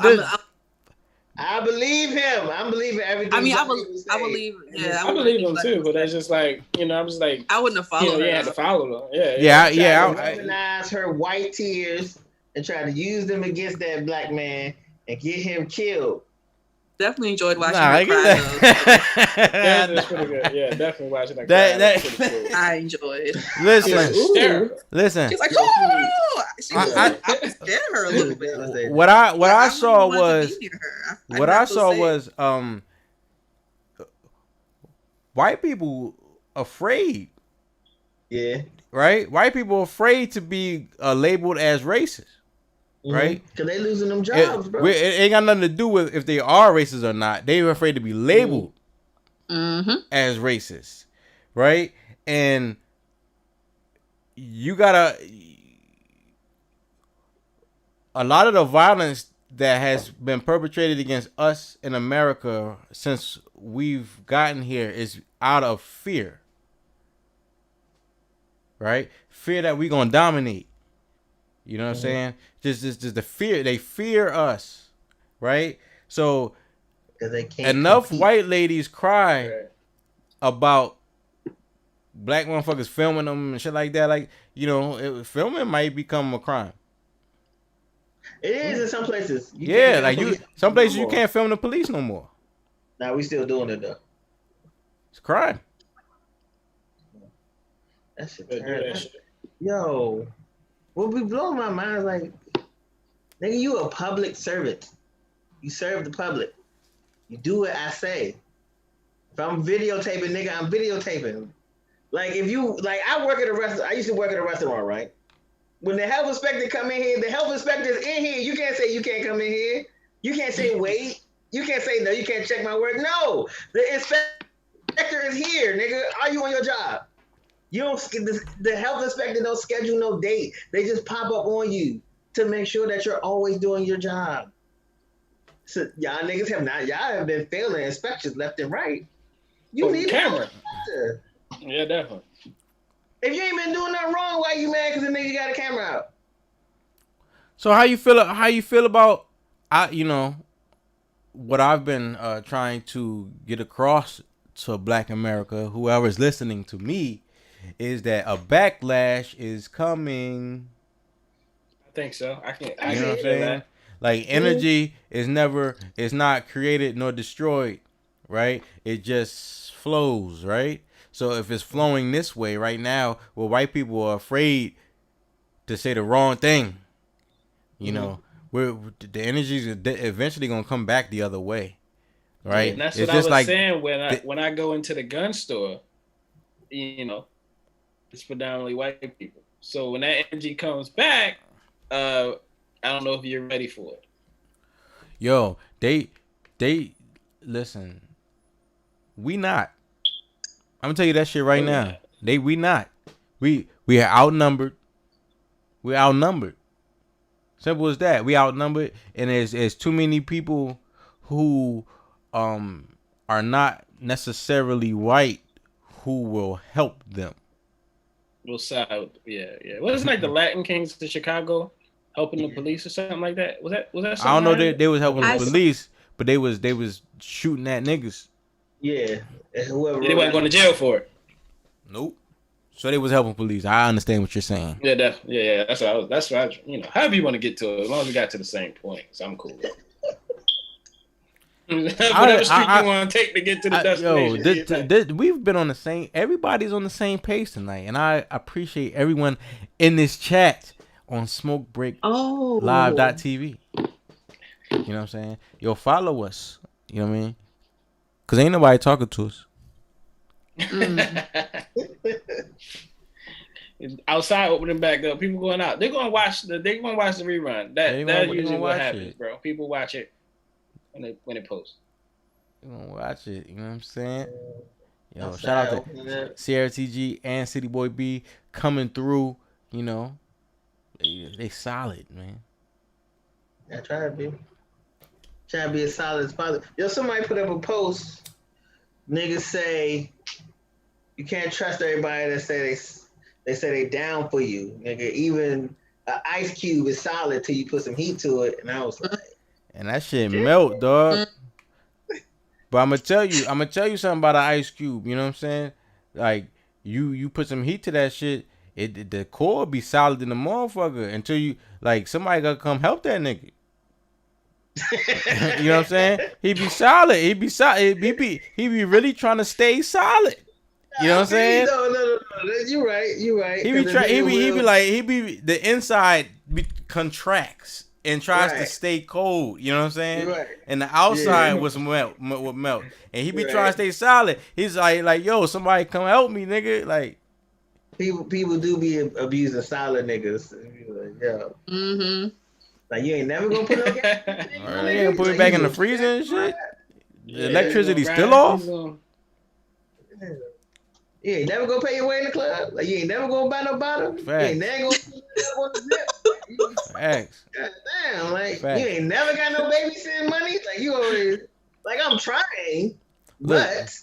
I believe him. I'm believing everything. I mean, I believe. Yeah, I believe him too. But that's just like, I was like, I wouldn't have followed her. You had to follow her. Yeah. I recognize her white tears and try to use them against that black man and get him killed. Definitely enjoyed watching her cry. Yeah, that's pretty good. Yeah, definitely watching her cry. Cool. I enjoyed. Listen. She's like, oh! I scared her a little bit. What I saw was white people afraid. Yeah. Right? White people afraid to be labeled as racist. Right? Because they losing them jobs, bro. It ain't got nothing to do with if they are racist or not. They were afraid to be labeled as racist. Right? And you gotta... A lot of the violence that has been perpetrated against us in America since we've gotten here is out of fear. Right? Fear that we're going to dominate. You know what I'm saying? Just the fear. They fear us. Right? So they can't enough compete. White ladies cry about black motherfuckers filming them and shit like that. Like, you know, filming might become a crime. It is in some places. Some places you can't film the police no more. Nah, we still doing it though. It's a crime. That shit. Yo, what be blowing my mind is like, nigga, you a public servant. You serve the public. You do what I say. If I'm videotaping, nigga, I'm videotaping. Like if you I work at a restaurant. I used to work at a restaurant, right? When the health inspector come in here, the health inspector's in here. You can't say you can't come in here. You can't say wait. You can't say no. You can't check my work. No, the inspector is here, nigga. Are you on your job? You don't. The health inspector don't schedule no date. They just pop up on you to make sure that you're always doing your job. So y'all niggas have been failing inspections left and right. You need a camera. Yeah, definitely. If you ain't been doing nothing wrong, why you mad because the nigga got a camera out? So how you feel about what I've been trying to get across to Black America, whoever's listening to me, is that a backlash is coming. I think so. I can you know what I'm saying? That. Like energy is not created nor destroyed, right? It just flows, right? So if it's flowing this way right now, well, white people are afraid to say the wrong thing. You know, the energy is eventually gonna come back the other way, right? Yeah, and that's what I was saying when I go into the gun store. You know, it's predominantly white people. So when that energy comes back, I don't know if you're ready for it. Yo, they listen. We not. I'm gonna tell you that shit right now. We not. We are outnumbered. We're outnumbered. Simple as that. We outnumbered, and there's too many people who are not necessarily white who will help them. We'll side. Yeah. Wasn't like the Latin Kings to Chicago helping the police or something like that? Was that? I don't know. They was helping the police, but they was shooting at niggas. Yeah. Whoever they weren't going to jail for it. Nope. So they was helping police. I understand what you're saying. Yeah, yeah. That's what I however you want to get to it, as long as we got to the same point, so I'm cool with it. Whatever street you want to take to get to the destination. We've been on the same. Everybody's on the same pace tonight, and I appreciate everyone in this chat on SMOKEBREAKLIVE.tv. You know what I'm saying? Yo, follow us. You know what I mean? Cause ain't nobody talking to us. Outside opening back up, people going out. They're gonna watch the rerun. That usually what happens, bro. People watch it when it posts. You gonna watch it? You know what I'm saying? Yo, shout out to CIARA and City Boy B coming through. You know, they solid, man. I try to be as solid as possible. Yo, somebody put up a post. Niggas say you can't trust everybody that say they down for you. Nigga, even an ice cube is solid till you put some heat to it. And I was like, and that shit melt, dog. But I'm gonna tell you something about an ice cube. You know what I'm saying? Like you put some heat to that shit, the core be solid in the motherfucker until you somebody gotta come help that nigga. You know what I'm saying? He be solid. He be really trying to stay solid. You know what I'm saying? No. You're right. He be the inside contracts and tries to stay cold. You know what I'm saying? Right. And the outside would melt. And he be trying to stay solid. He's like, yo, somebody come help me, nigga. Like people do be abusing solid niggas. Like, yo. Mm-hmm. Like you ain't never gonna put no gas. You ain't put it back in the freezer and shit. The electricity still off. You ain't never gonna pay your way in the club. Like you ain't never gonna buy no bottle. Facts. You ain't never gonna put up on the zip. Facts. God damn, Facts. You ain't never got no babysitting money. Like you always I'm trying, but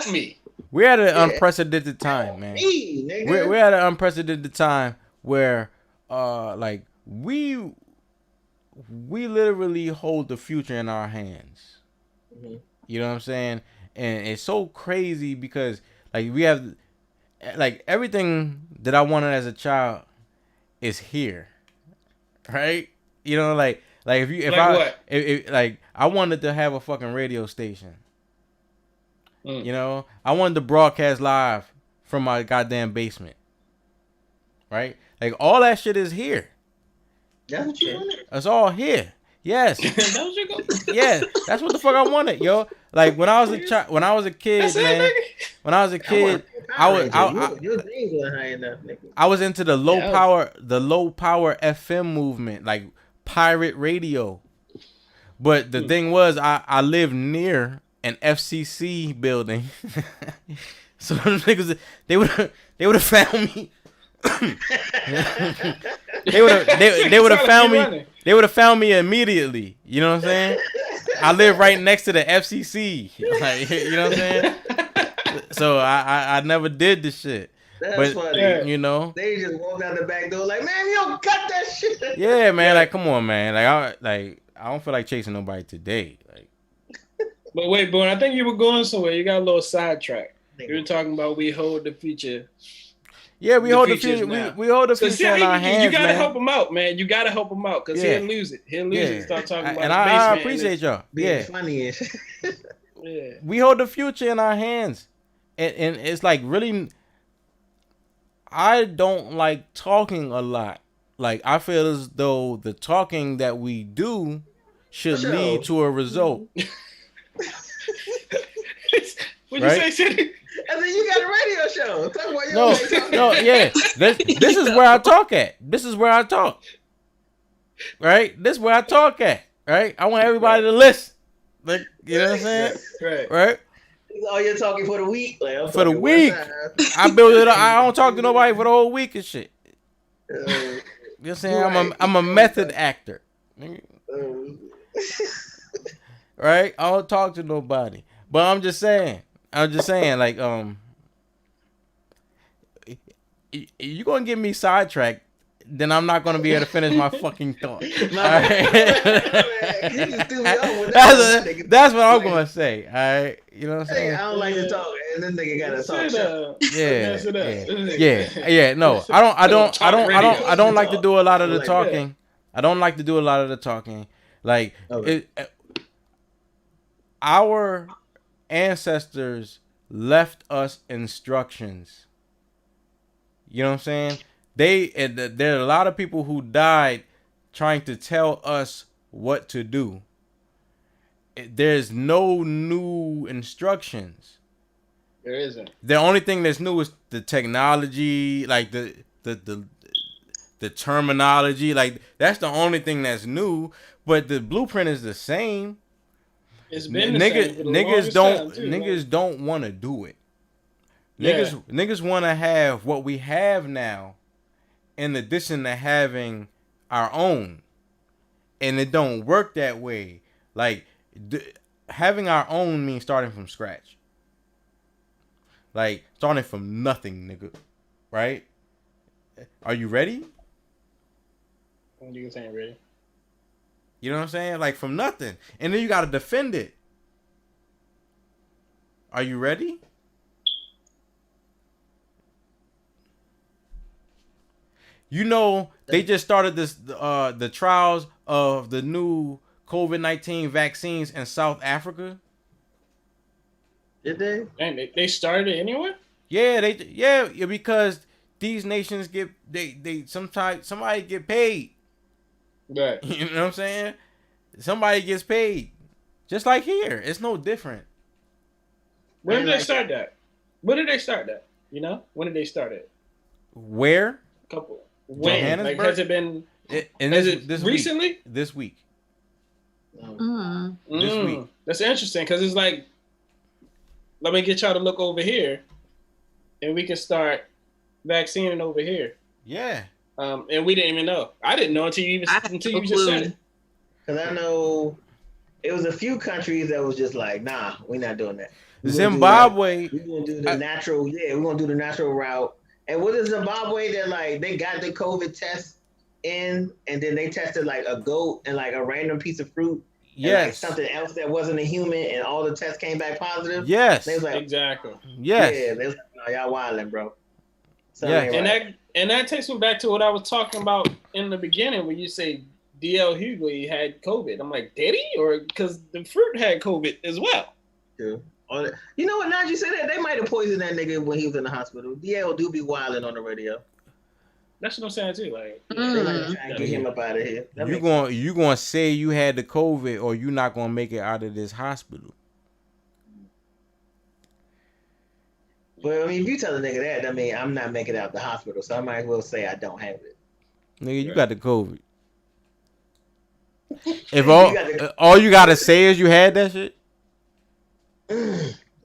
me. We're at an unprecedented time, man. We're at an unprecedented time where we literally hold the future in our hands. Mm-hmm. You know what I'm saying? And it's so crazy because we have like everything that I wanted as a child is here, right? You know, like if like I wanted to have a fucking radio station. You know, I wanted to broadcast live from my goddamn basement, right? Like all that shit is here. That's what you wanted. It's all here. Yes. Yeah, that's what the fuck I wanted, yo. Like when I was a child, when I was a kid, man. When I was a kid, Your dreams weren't high enough, nigga. I was into the low power FM movement, like pirate radio. But the thing was, I lived near an FCC building, so them niggas they would have found me. they would have found me. They would have found me immediately. You know what I'm saying? I live right next to the FCC. Like, you know what I'm saying? So I never did this shit. That's funny. You know, they just walked out the back door like, man, you don't cut that shit. Yeah, man. Like, come on, man. I don't feel like chasing nobody today. Like, but wait, Boone, I think you were going somewhere. You got a little sidetracked. You were talking about we hold the future. Yeah, we hold the future. We hold the future in our hands. You gotta man. help him out, man. You gotta help him out because he'll lose it. He'll lose it. Start talking about. And I appreciate y'all. Yeah, funny. Yeah, we hold the future in our hands, and it's like really. I don't like talking a lot. Like I feel as though the talking that we do should lead to a result. What'd you say, City? And then you got a radio show. Talk about no, yeah. This is where I talk at. This is where I talk. Right? This is where I talk at. Right? I want everybody to listen. Like, you know what I'm saying? Right? Oh, you're talking for the week? Like, for the week. I build it up. I don't talk to nobody for the whole week and shit. You know what I'm saying? I'm a method actor. Right? I don't talk to nobody. But I'm just saying, like, you gonna get me sidetracked, then I'm not gonna be able to finish my fucking thought. That's what I'm gonna say. All right, you know what I'm saying? I don't like to talk, and this nigga gotta talk. Yeah. No, I don't like to do a lot of the talking. I don't like to do a lot of the talking. Like our ancestors left us instructions. You know what I'm saying? There are a lot of people who died trying to tell us what to do. There's no new instructions. There isn't. The only thing that's new is the technology, like the terminology. Like that's the only thing that's new. But the blueprint is the same. It's been the same for the longest time, too, niggas don't want to do it. Niggas want to have what we have now, in addition to having our own, and it don't work that way. Like having our own means starting from scratch. Like starting from nothing, nigga. Right? Are you ready? You ain't ready. You know what I'm saying? Like from nothing. And then you got to defend it. Are you ready? You know, they just started the trials of the new COVID-19 vaccines in South Africa. Did they? And they started it anyway? Yeah, because these nations get sometimes somebody get paid. Right. You know what I'm saying? Somebody gets paid. Just like here. It's no different. When did they start that? When did they start that? You know? When did they start it? Where? When? Like, has it been this recently? Week. This week. This week. That's interesting because it's like, let me get y'all to look over here and we can start vaccinating over here. Yeah. And we didn't even know. I didn't know until you just said it. Because I know it was a few countries that was just like, nah, we're not doing that. Zimbabwe. We're going to do the natural, we're going to do the natural route. And what is Zimbabwe that like they got the COVID test in and then they tested like a goat and like a random piece of fruit. Yes. And, like, something else that wasn't a human and all the tests came back positive. Yes. They was like, exactly. Yes. Yeah, they was like, no, y'all wilding, bro. And that takes me back to what I was talking about in the beginning when you say DL Hughley had COVID. I'm like, did he? Or because the fruit had COVID as well. Yeah. You know what? Now that you say that, they might have poisoned that nigga when he was in the hospital. DL do be wilding on the radio. That's what I'm saying too. Like, they might try and get him up out of here. You gonna say you had the COVID, or you not gonna make it out of this hospital? Well, I mean, if you tell a nigga that, I mean, I'm not making it out the hospital, so I might as well say I don't have it. Nigga, you got the COVID. If all you gotta say is you had that shit.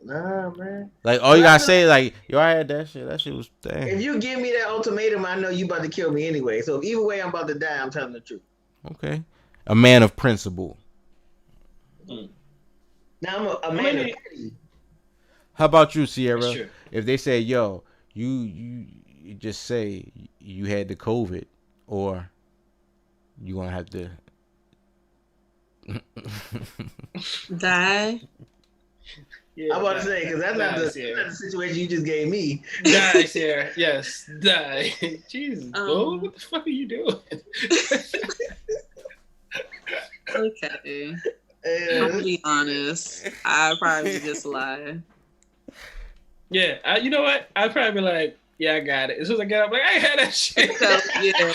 Nah, man. Like all you gotta say is like, yo, I had that shit. That shit was damn. If you give me that ultimatum, I know you about to kill me anyway. So either way, I'm about to die. I'm telling the truth. Okay, a man of principle. Now I'm a man of pity. How about you, Ciara? If they say, yo, you just say you had the COVID, or you gonna have to die. Yeah, I'm about to say, because that's not the situation you just gave me. Die, Sarah. Yes, die. Jesus, bro, what the fuck are you doing? Okay. I'm gonna be honest. I probably just lie. Yeah, you know what? I'd probably be like, yeah, I got it. As soon as I get up, like, I ain't had that shit. So, yeah.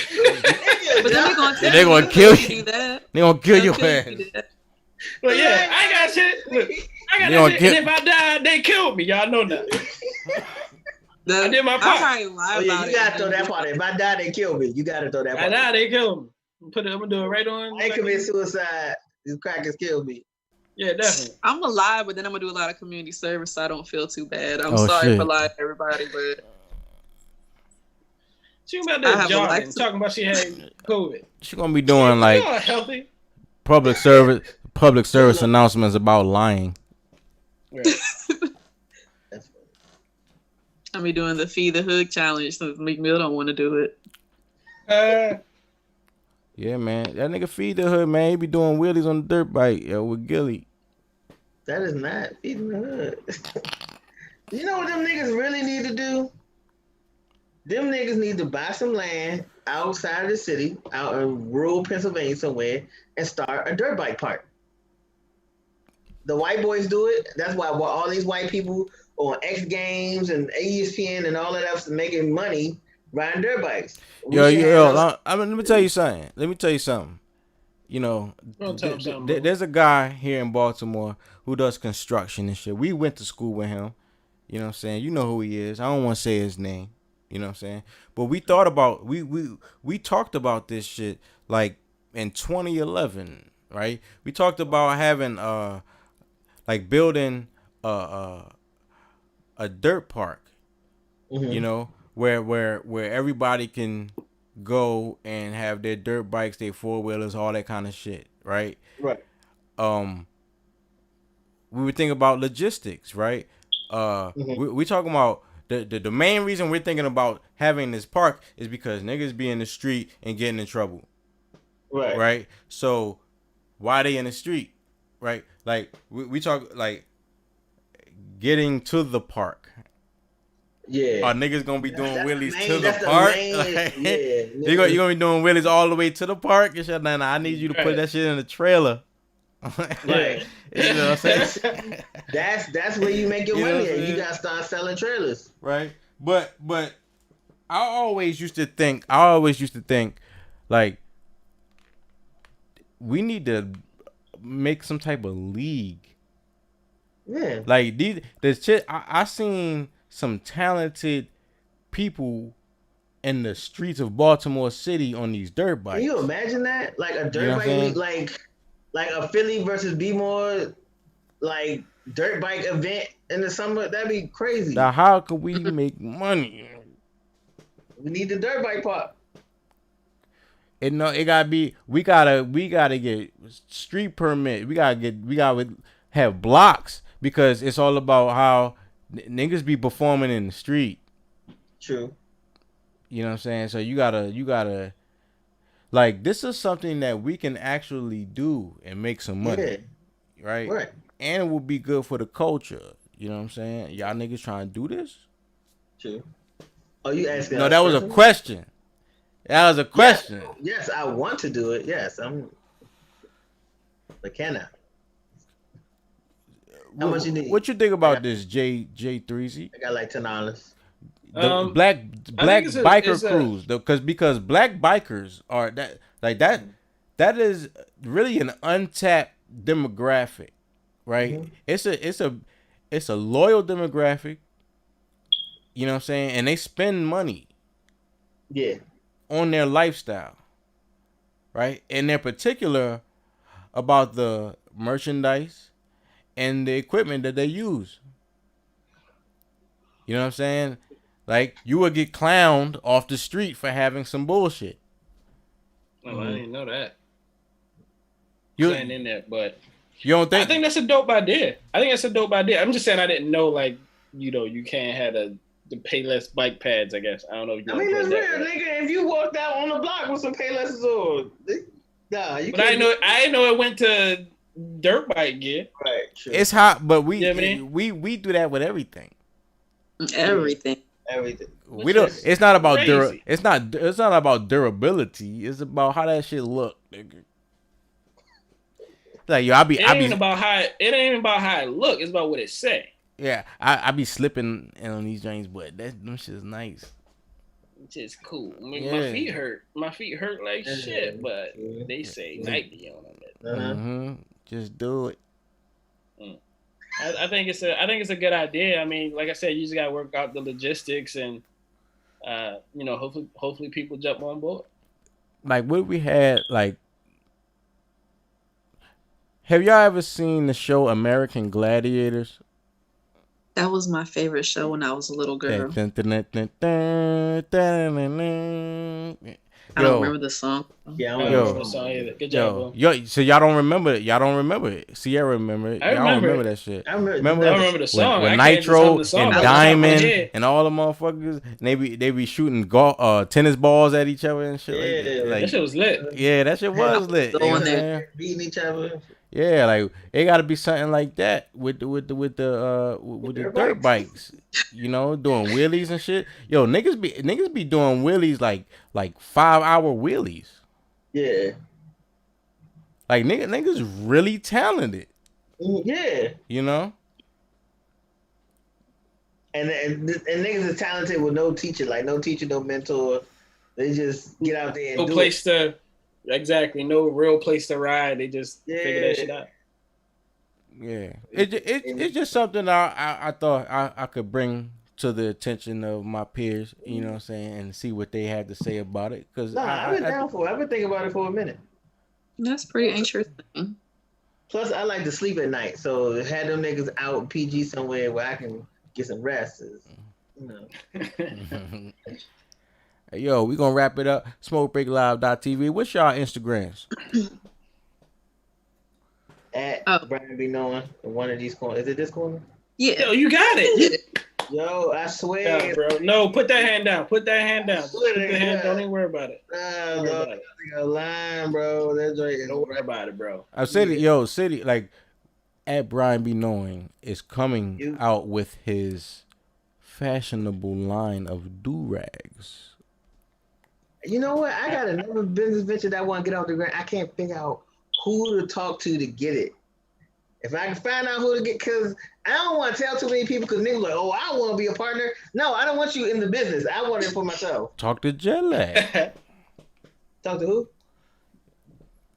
But then they're gonna kill you. They're gonna kill your ass. Well, yeah, I got shit. Look, I got that shit. And if I die, they killed me. Y'all know that. I did my part. I lie about you gotta throw that part in. If I die, they kill me. You gotta throw that part. I die, they kill me. I'm gonna do it right on. I commit suicide. These crackers kill me. Yeah, definitely. I'm gonna lie, but then I'm gonna do a lot of community service, so I don't feel too bad. I'm sorry for lying to everybody, but she about that jogging, talking about she had COVID. She gonna be doing like healthy public service announcements about lying. Right. I'm be doing the Feed the Hood challenge since Meek Mill don't want to do it. Yeah, man, that nigga Feed the Hood, man. He be doing wheelies on the dirt bike, yo, with Gilly. That is not feeding the hood. You know what them niggas really need to do? Them niggas need to buy some land outside of the city, out in rural Pennsylvania somewhere, and start a dirt bike park. The white boys do it. That's why all these white people on X Games and ESPN and all of that's making money riding dirt bikes. Let me tell you something. You know, there's a guy here in Baltimore who does construction and shit. We went to school with him. You know what I'm saying? You know who he is. I don't want to say his name. You know what I'm saying? But we thought about, we talked about this shit like in 2011, right? We talked about having like building a dirt park, you know, where everybody can go and have their dirt bikes, their four-wheelers, all that kind of shit, right? Right. We were thinking about logistics, right? We talking about the main reason we're thinking about having this park is because niggas be in the street and getting in trouble. Right. Right? So why they in the street? Right? Like we talk like getting to the park. Yeah. Are niggas gonna be doing wheelies to the park? You're gonna be doing wheelies all the way to the park and shit. Nah, I need you to put that shit in the trailer. Right. You know what I'm saying? That's where you make your money at. You gotta start selling trailers. Right. But I always used to think like we need to make some type of league. Yeah. Like this shit I seen some talented people in the streets of Baltimore City on these dirt bikes. Can you imagine that? Like a dirt bike league, like a Philly versus B-More, like dirt bike event in the summer. That'd be crazy. Now, how could we make money? We need the dirt bike park. It gotta be. We gotta get street permit. We gotta have blocks because it's all about how niggas be performing in the street. True. You know what I'm saying? So you gotta like this is something that we can actually do and make some money. Yeah. Right? And it will be good for the culture. You know what I'm saying? Y'all niggas trying to do this? True. Oh, you asking? No, that was a question. That was a question. Yes, I want to do it. Yes, but can I? How much you need? What you think about this, J3Z? I got like $10. The black biker crews, because black bikers are that is really an untapped demographic, right? Mm-hmm. It's a loyal demographic. You know what I'm saying? And they spend money. Yeah. On their lifestyle. Right? And they're particular about the merchandise and the equipment that they use. You know what I'm saying? Like, you would get clowned off the street for having some bullshit. Oh, I didn't know that. You ain't in there, but you don't think? I think that's a dope idea. I'm just saying I didn't know, like, you can't have the Payless bike pads, I guess. I don't know if you I mean, that's real, nigga. If you walked out on the block with some Paylesses on, nah, you. But I know it went to dirt bike gear. Right. Sure. It's hot, but we do that with everything. Everything. We don't. It's not about It's not about durability. It's about how that shit look, nigga. Like yo, it ain't even about how it look. It's about what it say. Yeah, I be slipping on these joints, but them shit is nice. It's just cool. I mean, my feet hurt. My feet hurt like shit, but they say Nike on them. Just do it. I think it's a good idea. I mean, like I said, you just gotta work out the logistics, and hopefully people jump on board. Like what we had, like, have y'all ever seen the show American Gladiators? That was my favorite show when I was a little girl. I don't remember the song. Yeah, I don't remember the song either. Good job, bro. So y'all don't remember it. Y'all don't remember it. Ciara remember it. Y'all don't remember that shit. I remember the song. With Nitro and Diamond and all the motherfuckers. And they be shooting tennis balls at each other and shit. Yeah, like, that shit was lit. Yeah, that shit was lit. Going there, beating each other. Yeah, like it got to be something like that with the dirt bikes, doing wheelies and shit. Yo, niggas be doing wheelies like 5-hour wheelies. Yeah, like niggas really talented. Yeah, And niggas is talented with no teacher, no mentor. They just get out there and no place to. Exactly, no real place to ride. They just figure that shit out. Yeah, it's just something I thought I could bring to the attention of my peers. You know what I'm saying, and see what they had to say about it. Cause I've been down for it. I've been thinking about it for a minute. That's pretty interesting. Plus, I like to sleep at night, so had them niggas out PG somewhere where I can get some rest. Hey, yo, we gonna wrap it up. SMOKEBREAKLIVE.tv. What's y'all Instagrams? At BRYANBEKNOWIN in one of these corners. Is it this corner? Yeah. Yo, you got it. Yo, I swear. Yeah, bro. No, put that hand down. Put that hand down. Don't even worry about it. Nah, line, bro. That's right. Don't worry about it, bro. I said it, City, like, at BRYANBEKNOWIN is coming out with his fashionable line of do-rags. You know what? I got another business venture that I want to get off the ground. I can't figure out who to talk to get it. If I can find out who to get, because I don't want to tell too many people, because niggas like, oh, I want to be a partner. No, I don't want you in the business. I want it for myself. Talk to Jetlag. Talk to who?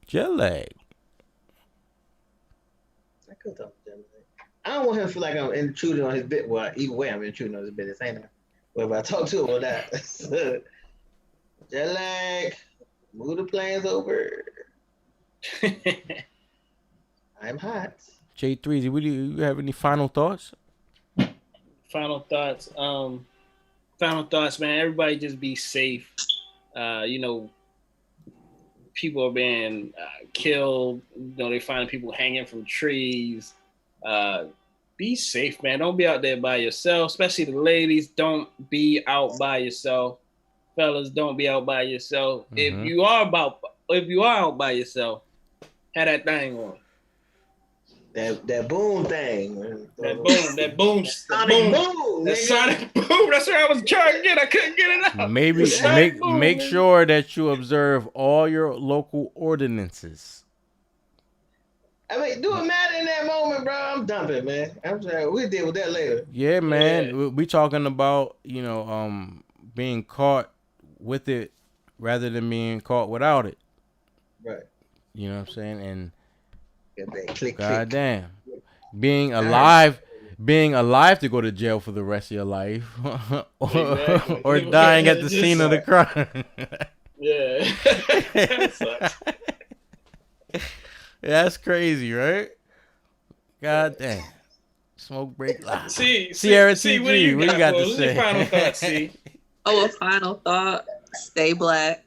Jetlag. I could talk to Jetlag. I don't want him to feel like I'm intruding on his bit. Well, either way, I'm intruding on his business, ain't I? Whether I talk to him or not. Jetlag, move the plans over. I'm hot. J3, do you have any final thoughts? Final thoughts, man. Everybody just be safe. People are being killed. They find people hanging from trees. Be safe, man. Don't be out there by yourself, especially the ladies. Don't be out by yourself. Fellas, don't be out by yourself. Mm-hmm. If you are out by yourself, have that thing on. That boom thing. That boom. Sonic boom. That sonic boom. That's what I was trying to get. I couldn't get it out. Maybe make sure that you observe all your local ordinances. I mean, do it matter in that moment, bro? I'm dumping, man. I'm sorry. We'll deal with that later. Yeah, man. We talking about, you know, being caught with it rather than being caught without it. Right. You know what I'm saying? And click, goddamn, being alive to go to jail for the rest of your life, or dying at the scene of the crime. Yeah. That sucks. That's crazy, right? God damn. Smoke break live. CIARA, what do you got to say? Final thought, C. A final thought. Stay black.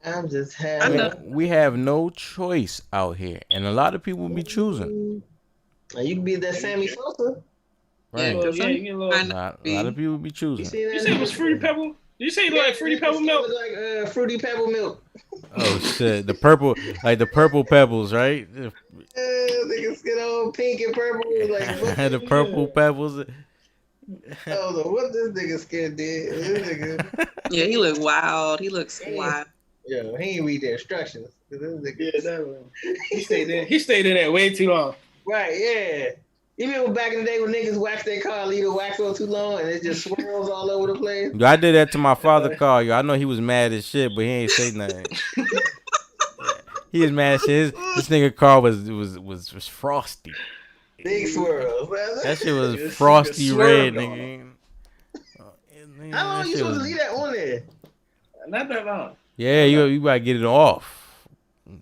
I'm just having. We have no choice out here, and a lot of people be choosing. You can be that Sammy Sosa. Right. Yeah, you get a lot of people be choosing. You say it was Fruity Pebble? Did you say you like Fruity Pebble milk? Like Fruity Pebble milk. Oh shit! The purple pebbles, right? Niggas get all pink and purple, like the purple pebbles. I don't know what this nigga skin did. This nigga. Yeah, he look wild. He looks wild. Yo, he ain't read the instructions. He stayed in there way too long. Right, yeah. You remember back in the day when niggas wax their car, leave the wax on too long, and it just swirls all over the place? Yo, I did that to my father's car. Yo, I know he was mad as shit, but he ain't say nothing. He was mad as shit. This nigga car was frosty. Big swirls. That shit was frosty red, nigga. How long you supposed to leave that on there? Not that long. Yeah, you gotta get it off.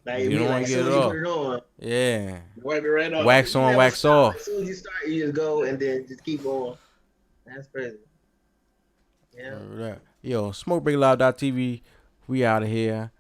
Like, you don't want to get it off. Yeah. Wipe it right off. Wax on, wax off. As soon as you start, you just go and then just keep going. That's crazy. Yeah. Yo, SmokeBreakLive.tv. We out of here.